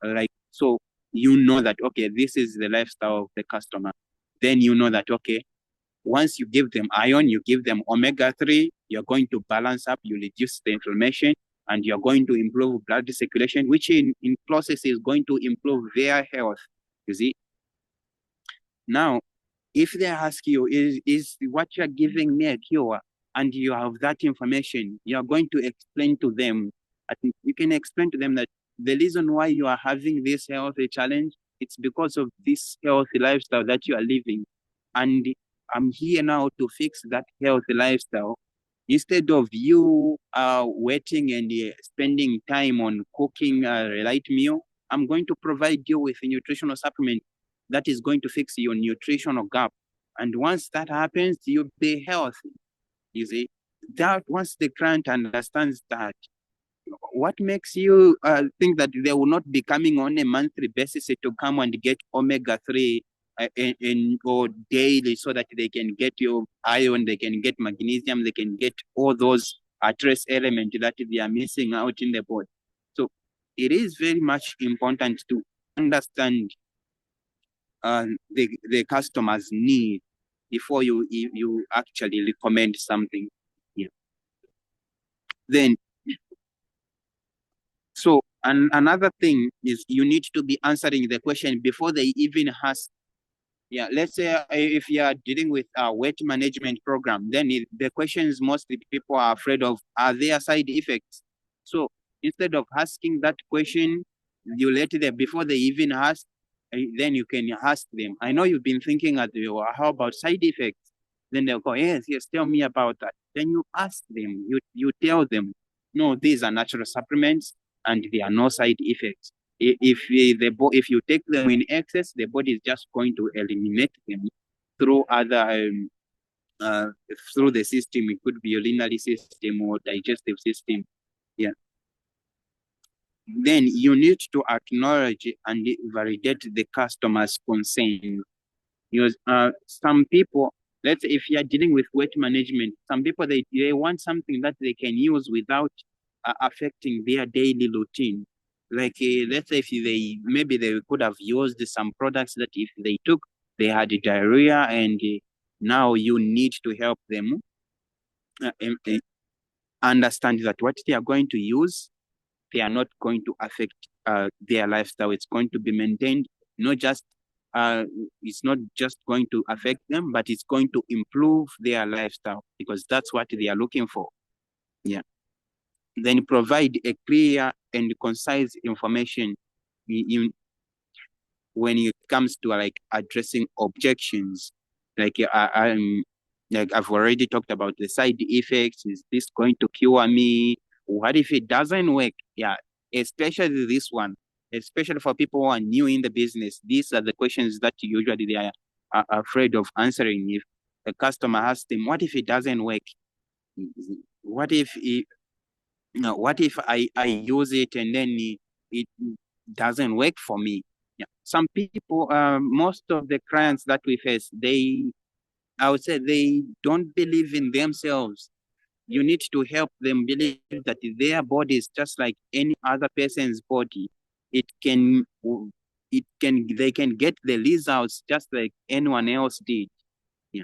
Like, so you know that, okay, this is the lifestyle of the customer. Then you know that, okay, once you give them iron, you give them omega-3, you're going to balance up, you reduce the inflammation, and you're going to improve blood circulation, which in process is going to improve their health. You see? Now, if they ask you, is what you're giving me a cure, and you have that information, you're going to explain to them, I think you can explain to them that the reason why you are having this healthy challenge, it's because of this healthy lifestyle that you are living. And I'm here now to fix that healthy lifestyle. Instead of you waiting and spending time on cooking a light meal, I'm going to provide you with a nutritional supplement that is going to fix your nutritional gap. And once that happens, you'll be healthy. You see, that once the client understands that, what makes you think that they will not be coming on a monthly basis to come and get omega-3 or daily, so that they can get your iron, they can get magnesium, they can get all those trace elements that they are missing out in the body. So it is very much important to understand the customer's need before you actually recommend something. Yeah. Then, so another thing is you need to be answering the question before they even ask. Yeah, let's say if you are dealing with a weight management program, then the questions mostly people are afraid of, are there side effects? So instead of asking that question, you let them, before they even ask, then you can ask them. I know you've been thinking how about side effects? Then they'll go, yes, tell me about that. Then you ask them, you tell them, no, these are natural supplements and there are no side effects. If you take them in excess, the body is just going to eliminate them through other through the system. It could be urinary system or digestive system. Yeah. Then you need to acknowledge and validate the customer's concern. Because some people let's say if you are dealing with weight management, some people they want something that they can use without affecting their daily routine. Like let's say if maybe they could have used some products that if they took, they had diarrhea, and now you need to help them understand that what they are going to use, they are not going to affect their lifestyle. It's going to be maintained, not just it's not just going to affect them, but it's going to improve their lifestyle, because that's what they are looking for. Yeah. Then provide a clear and concise information when it comes to like addressing objections. Like like I've already talked about the side effects. Is this going to cure me? What if it doesn't work? Yeah, especially this one, especially for people who are new in the business. These are the questions that usually they are afraid of answering. If a customer asks them, "What if it doesn't work? What if what if I use it and then it doesn't work for me?" Yeah. Some people, most of the clients that we face, I would say they don't believe in themselves. You need to help them believe that their body is just like any other person's body. It can, they can get the results just like anyone else did. Yeah.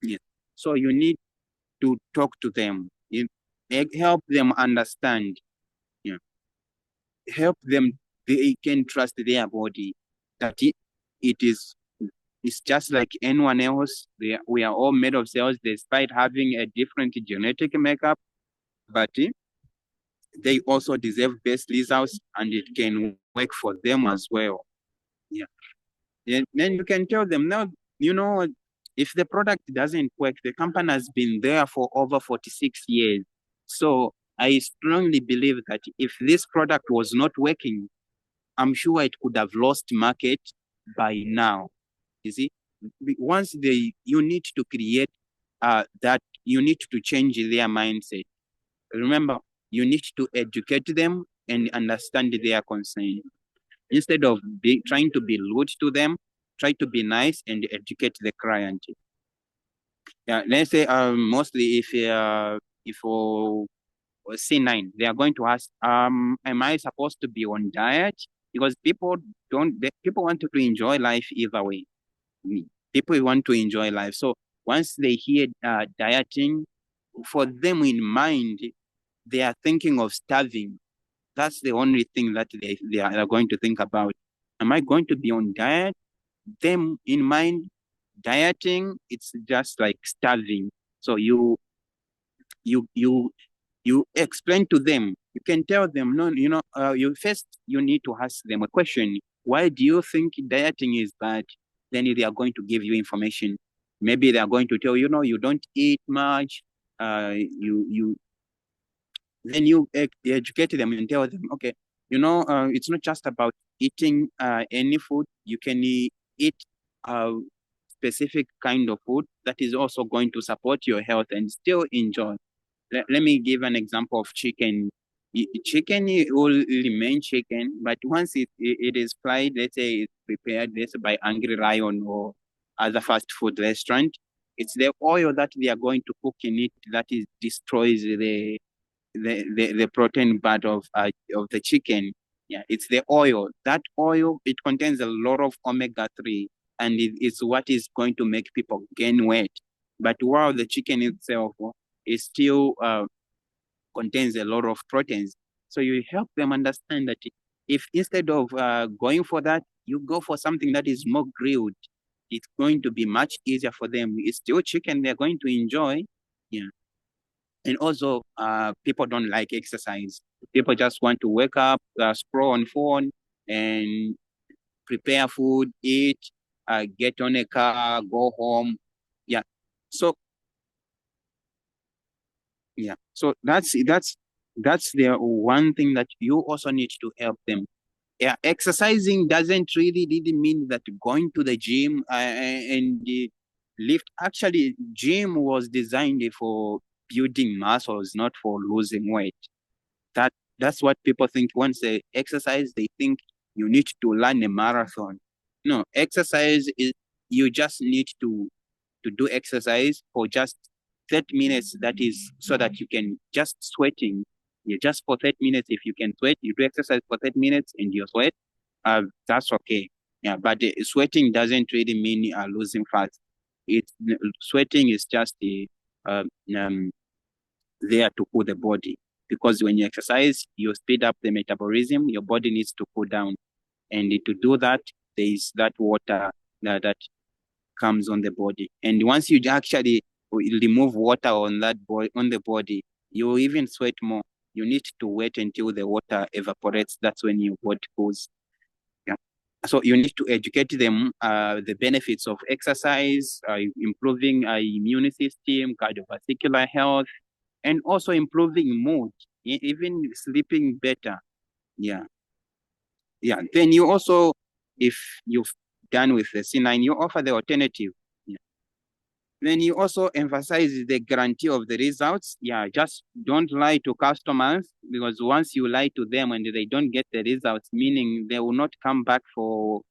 Yeah. So you need to talk to them. Help them understand. Yeah. Help them, they can trust their body, that it is, it's just like anyone else. We are all made of cells despite having a different genetic makeup, but they also deserve best results, and it can work for them as well. Yeah. Then you can tell them, now, you know, if the product doesn't work, the company has been there for over 46 years. So I strongly believe that if this product was not working, I'm sure it could have lost market by now. You see, once you need to create that, you need to change their mindset. Remember, you need to educate them and understand their concern. Instead of trying to be rude to them, try to be nice and educate the client. Yeah, let's say mostly if C9, they are going to ask, am I supposed to be on diet? Because people want to enjoy life either way. People want to enjoy life. So once they hear dieting, for them in mind, they are thinking of starving. That's the only thing that they are going to think about. Am I going to be on diet? Them in mind, dieting, it's just like starving. So you explain to them. You can tell them, no, you need to ask them a question. Why do you think dieting is bad? Then they are going to give you information. Maybe they are going to tell you, no, you don't eat much. You then you educate them and tell them, okay, it's not just about eating any food. You can eat a specific kind of food that is also going to support your health and still enjoy. Let me give an example of chicken. Chicken will remain chicken, but once it is fried, let's say it's prepared, let's say by Angry Lion or other fast food restaurant, it's the oil that they are going to cook in it that is destroys the protein part of the chicken. Yeah, it's the oil. That oil, it contains a lot of omega-3, and it's what is going to make people gain weight. But while the chicken itself is still contains a lot of proteins. So you help them understand that if instead of going for that, you go for something that is more grilled, it's going to be much easier for them. It's still chicken they're going to enjoy. Yeah. And also, people don't like exercise. People just want to wake up, scroll on phone, and prepare food, eat, get on a car, go home. Yeah. So yeah. So that's the one thing that you also need to help them. Yeah, exercising doesn't really mean that going to the gym and lift. Actually, gym was designed for building muscles, not for losing weight. That's what people think. Once they exercise, they think you need to run a marathon. No, exercise is, you just need to to do exercise for just 30 minutes. That is so that you can just sweating. Yeah, just for 30 minutes. If you can sweat, you do exercise for 30 minutes and you sweat. That's okay. Yeah, but sweating doesn't really mean losing fat. Sweating is just there to cool the body, because when you exercise, you speed up the metabolism. Your body needs to cool down, and to do that, there is that water that comes on the body. And once you actually remove water on the body, you even sweat more. You need to wait until the water evaporates. That's when your body cools. Yeah. So you need to educate them the benefits of exercise, improving immune system, cardiovascular health, and also improving mood, even sleeping better. Yeah. Yeah. Then you also, if you've done with the C9, you offer the alternative. Yeah. Then you also emphasize the guarantee of the results. Yeah, just don't lie to customers, because once you lie to them and they don't get the results, meaning they will not come back for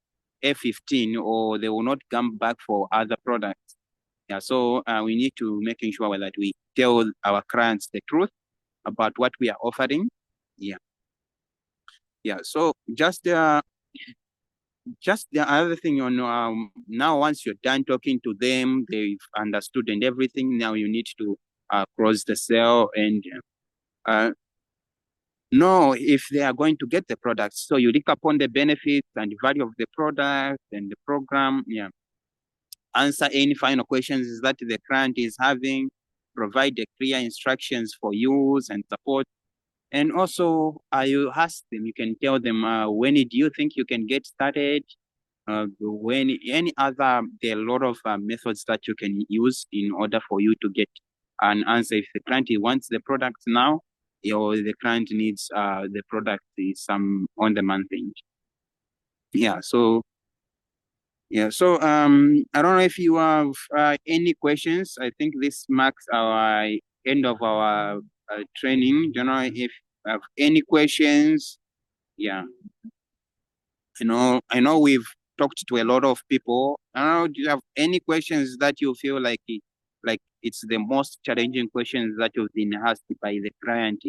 F15 or they will not come back for other products. Yeah, so we need to making sure that we tell our clients the truth about what we are offering. Yeah. Yeah. So just the other thing, now once you're done talking to them, they've understood and everything. Now you need to close the sale and know if they are going to get the products. So you look upon the benefits and the value of the product and the program. Yeah. Answer any final questions that the client is having. Provide the clear instructions for use and support. And also, you ask them, you can tell them, when do you think you can get started? When any other, there are a lot of methods that you can use in order for you to get an answer. If the client wants the product now, or the client needs the product is some on-demand thing. Yeah. So yeah. So I don't know if you have any questions. I think this marks our end of our training. Don't know if you have any questions. Yeah. I know we've talked to a lot of people. I don't know, do you have any questions that you feel like it's the most challenging questions that you've been asked by the client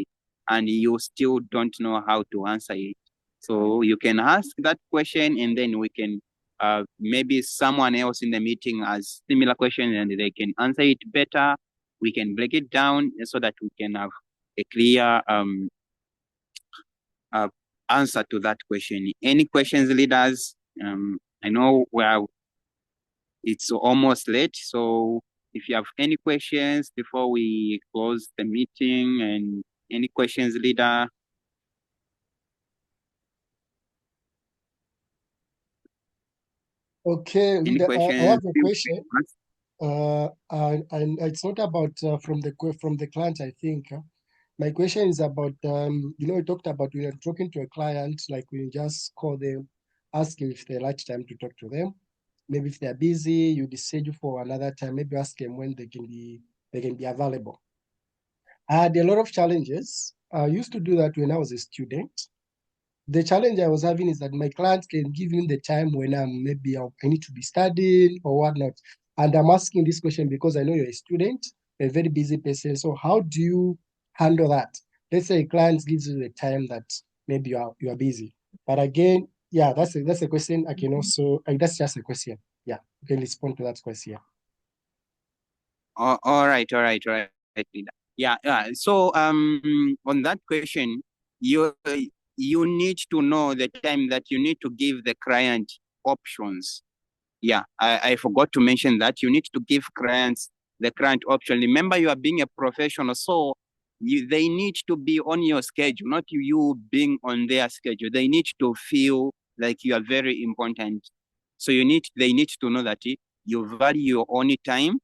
and you still don't know how to answer it? So you can ask that question and then we can maybe someone else in the meeting has similar question and they can answer it better. We can break it down so that we can have a clear answer to that question. Any questions, leaders? I know it's almost late, so if you have any questions before we close the meeting, and any questions, leader? Okay, Any leader, questions? I have a question. And it's not about from the client, I think. My question is about, we talked about when you're talking to a client, like we just call them, ask if they like time to talk to them. Maybe if they're busy, you schedule for another time. Maybe ask them when they can be available. I had a lot of challenges. I used to do that when I was a student. The challenge I was having is that my clients can give me the time when I need to be studying or whatnot. And I'm asking this question because I know you're a student, a very busy person. So how do you handle that? Let's say a client gives you the time that maybe you are busy. But again, yeah, that's a question I can also, that's just a question. Yeah, you can respond to that question. All right, leader. Yeah. So on that question, you need to know the time that you need to give the client options. Yeah, I forgot to mention that you need to give the client option. Remember, you are being a professional, so they need to be on your schedule, not you being on their schedule. They need to feel like you are very important. So they need to know that you value your own time,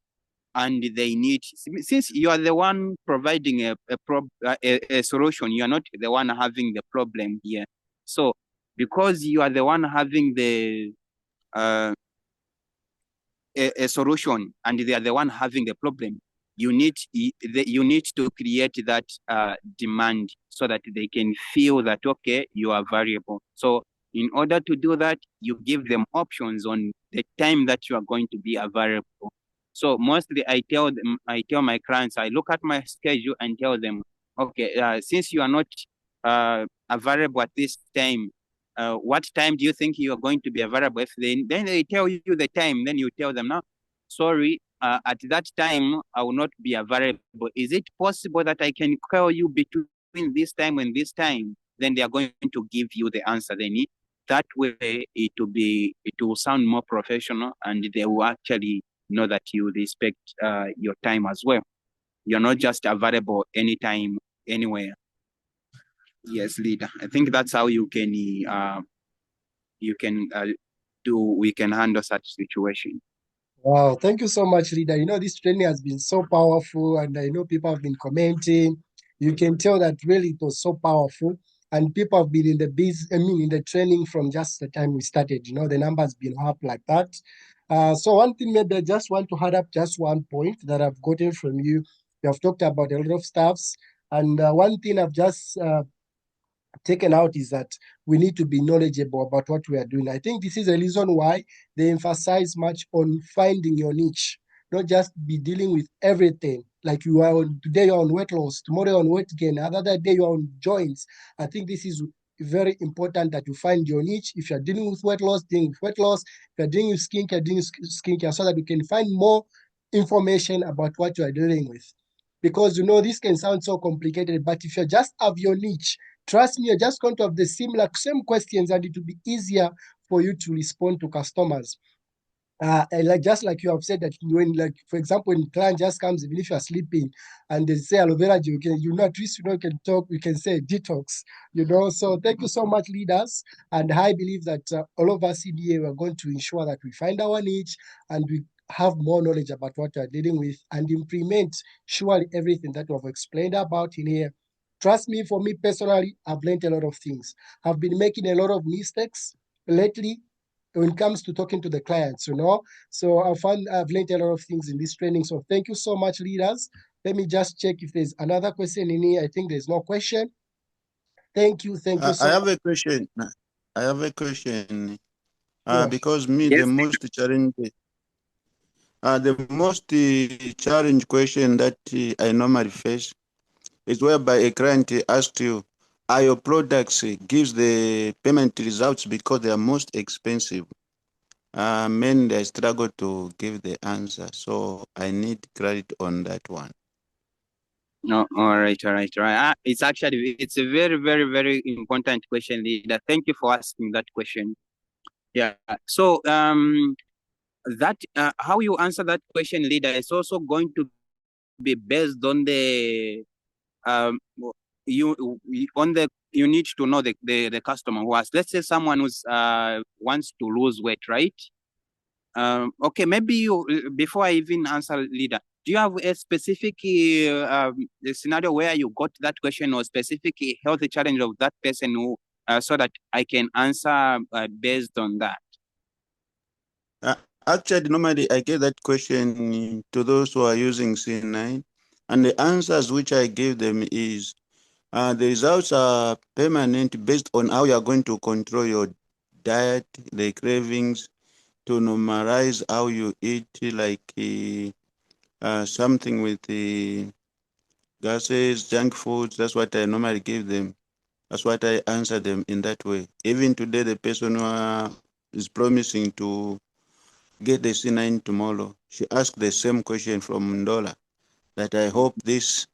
and they need, since you are the one providing a solution, you are not the one having the problem here. So because you are the one having the a solution and they are the one having the problem, you need to create that demand so that they can feel that, okay, you are valuable. So in order to do that, you give them options on the time that you are going to be available. So mostly I tell my clients, I look at my schedule and tell them, okay, since you are not available at this time, what time do you think you are going to be available? If then they tell you the time, then you tell them, no, sorry, at that time I will not be available. Is it possible that I can call you between this time and this time? Then they are going to give you the answer they need. That way it will sound more professional, and they will actually know that you respect your time as well. You're not just available anytime, anywhere. Yes, leader. I think that's how you can we can handle such situation. Wow, thank you so much, leader. You know, this training has been so powerful, and I know people have been commenting. You can tell that really it was so powerful, and people have been in the in the training from just the time we started. You know, the numbers been up like that. So one thing maybe I just want to add up just one point that I've gotten from you. You have talked about a lot of stuffs, and one thing I've just taken out is that we need to be knowledgeable about what we are doing. I think this is a reason why they emphasize much on finding your niche, not just be dealing with everything. Like you are on, today you're on weight loss, tomorrow you're on weight gain, another day you're on joints. I think this is very important that you find your niche. If you're dealing with weight loss, dealing with weight loss. If you're dealing with skincare, dealing with skincare, so that you can find more information about what you are dealing with. Because you know this can sound so complicated, but if you just have your niche, trust me, you're just going to have the same questions, and it will be easier for you to respond to customers. And like just like you have said that when, like for example, when client just comes, even if you are sleeping, and they say aloe vera gel, you know, at least you know you can talk, we can say detox, you know. So thank you so much, leaders, and I believe that all of us in here are going to ensure that we find our niche and we have more knowledge about what we are dealing with and implement surely everything that we have explained about in here. Trust me, for me personally, I've learned a lot of things. I've been making a lot of mistakes lately when it comes to talking to the clients, you know. So I've learned a lot of things in this training. So thank you so much, leaders. Let me just check if there's another question in here. I think there's no question. Thank you. Thank you I so have much. a question. I have a question. Sure. Because me, Yes. the most challenge question that I normally face is whereby a client asks you, are your products gives the payment results because they are most expensive? Mainly I struggle to give the answer, so I need credit on that one. No, all right. It's actually it's a very, very, very important question, leader. Thank you for asking that question. Yeah. So that how you answer that question, leader, is also going to be based on the um you on the you need to know the customer who has, let's say someone who's wants to lose weight, right? Okay, maybe you before I even answer, leader, do you have a specific scenario where you got that question, or specific health challenge of that person who so that I can answer based on that? Actually, normally I get that question to those who are using C9, and the answers which I give them is the results are permanent based on how you are going to control your diet, the cravings, to normalize how you eat, like something with the gases, junk foods. That's what I normally give them. That's what I answer them in that way. Even today, the person who is promising to get the C9 tomorrow, she asked the same question from Ndola, that I hope this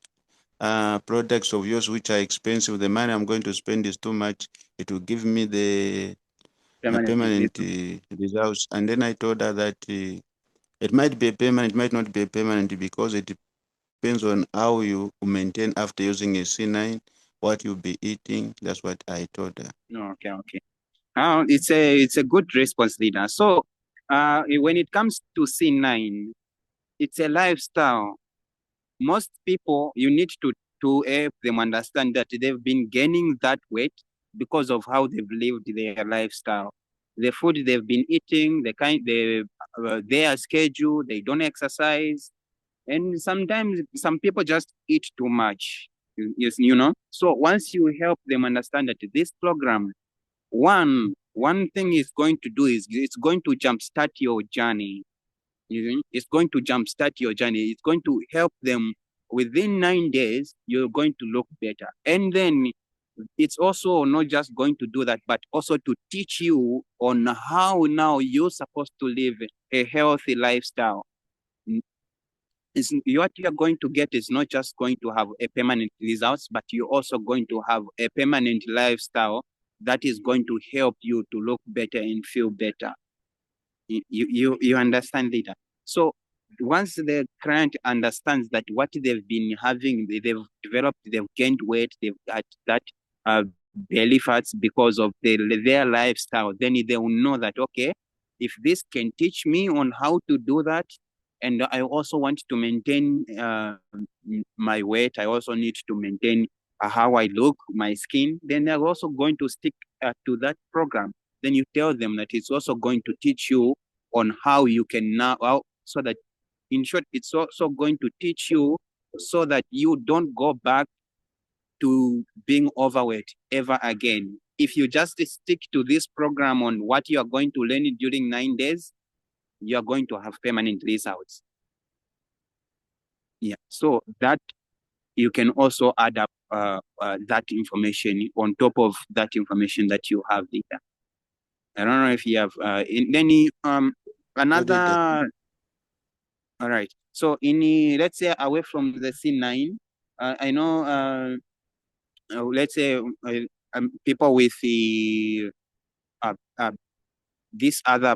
products of yours which are expensive, the money I'm going to spend is too much. It will give me the permanent results. And then I told her that it might be a permanent, it might not be a permanent, because it depends on how you maintain after using a C9, what you'll be eating. That's what I told her. Okay. It's a good response, leader. So when it comes to C9, it's a lifestyle. Most people, you need to help them understand that they've been gaining that weight because of how they've lived their lifestyle, the food they've been eating, their schedule. They don't exercise, and sometimes some people just eat too much. You know. So once you help them understand that this program, one thing is going to do is it's going to jumpstart your journey. It's going to jumpstart your journey. It's going to help them. Within 9 days, you're going to look better. And then it's also not just going to do that, but also to teach you on how now you're supposed to live a healthy lifestyle. What you're going to get is not just going to have a permanent results, but you're also going to have a permanent lifestyle that is going to help you to look better and feel better. You understand that? So once the client understands that what they've been having, they've developed, they've gained weight, they've got that belly fats because of their lifestyle, then they will know that, okay, if this can teach me on how to do that, and I also want to maintain my weight, I also need to maintain how I look, my skin, then they're also going to stick to that program. Then you tell them that it's also going to teach you on how you can now, so that, in short, it's also going to teach you so that you don't go back to being overweight ever again. If you just stick to this program on what you are going to learn during 9 days, you are going to have permanent results. Yeah, so that you can also add up that information on top of that information that you have there. I don't know if you have any another. All right. So let's say away from the C9, I know let's say people with the these other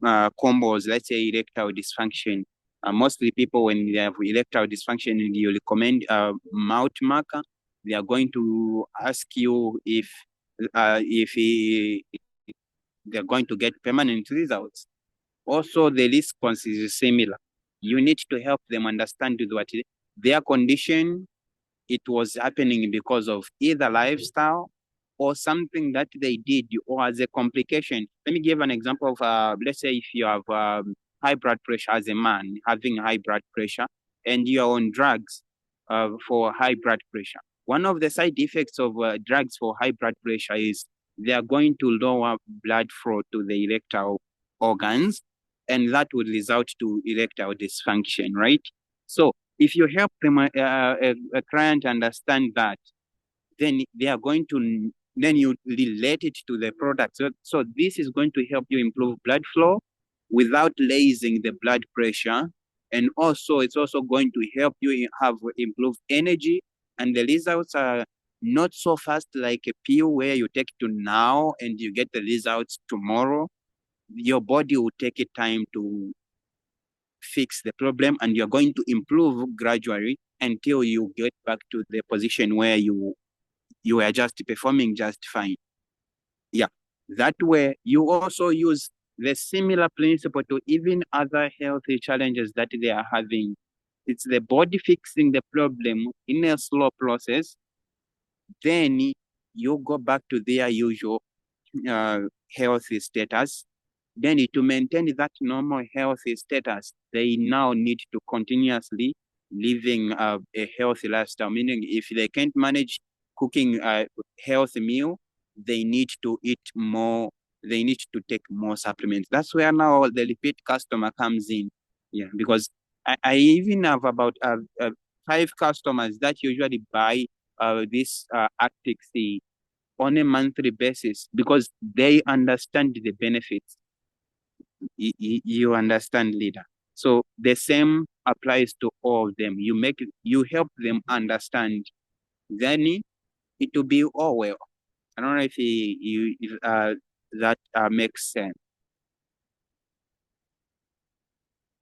combos, let's say erectile dysfunction. Mostly people, when they have erectile dysfunction and you recommend mouth marker, they are going to ask you if they're going to get permanent results. Also, the response is similar. You need to help them understand what their condition, it was happening because of either lifestyle or something that they did, or as a complication. Let me give an example of, let's say if you have high blood pressure as a man, having high blood pressure, and you're on drugs for high blood pressure. One of the side effects of drugs for high blood pressure is they are going to lower blood flow to the erectile organs, and that would result to erectile dysfunction, right? So if you help them, a client understand that, then they are going to, then you relate it to the product. So this is going to help you improve blood flow without raising the blood pressure. And also, it's also going to help you have improved energy. And the results are not so fast like a pill where you take to now and you get the results tomorrow. Your body will take a time to fix the problem, and you're going to improve gradually until you get back to the position where you are just performing just fine. Yeah, that way you also use the similar principle to even other healthy challenges that they are having. It's the body fixing the problem in a slow process. Then you go back to their usual healthy status. Then to maintain that normal healthy status, they now need to continuously living a healthy lifestyle. Meaning, if they can't manage cooking a healthy meal, they need to eat more. They need to take more supplements. That's where now the repeat customer comes in. Yeah, because I even have about 5 customers that usually buy this Actic C on a monthly basis because they understand the benefits. You understand, leader. So the same applies to all of them. You help them understand, then it will be all well. I don't know if that makes sense.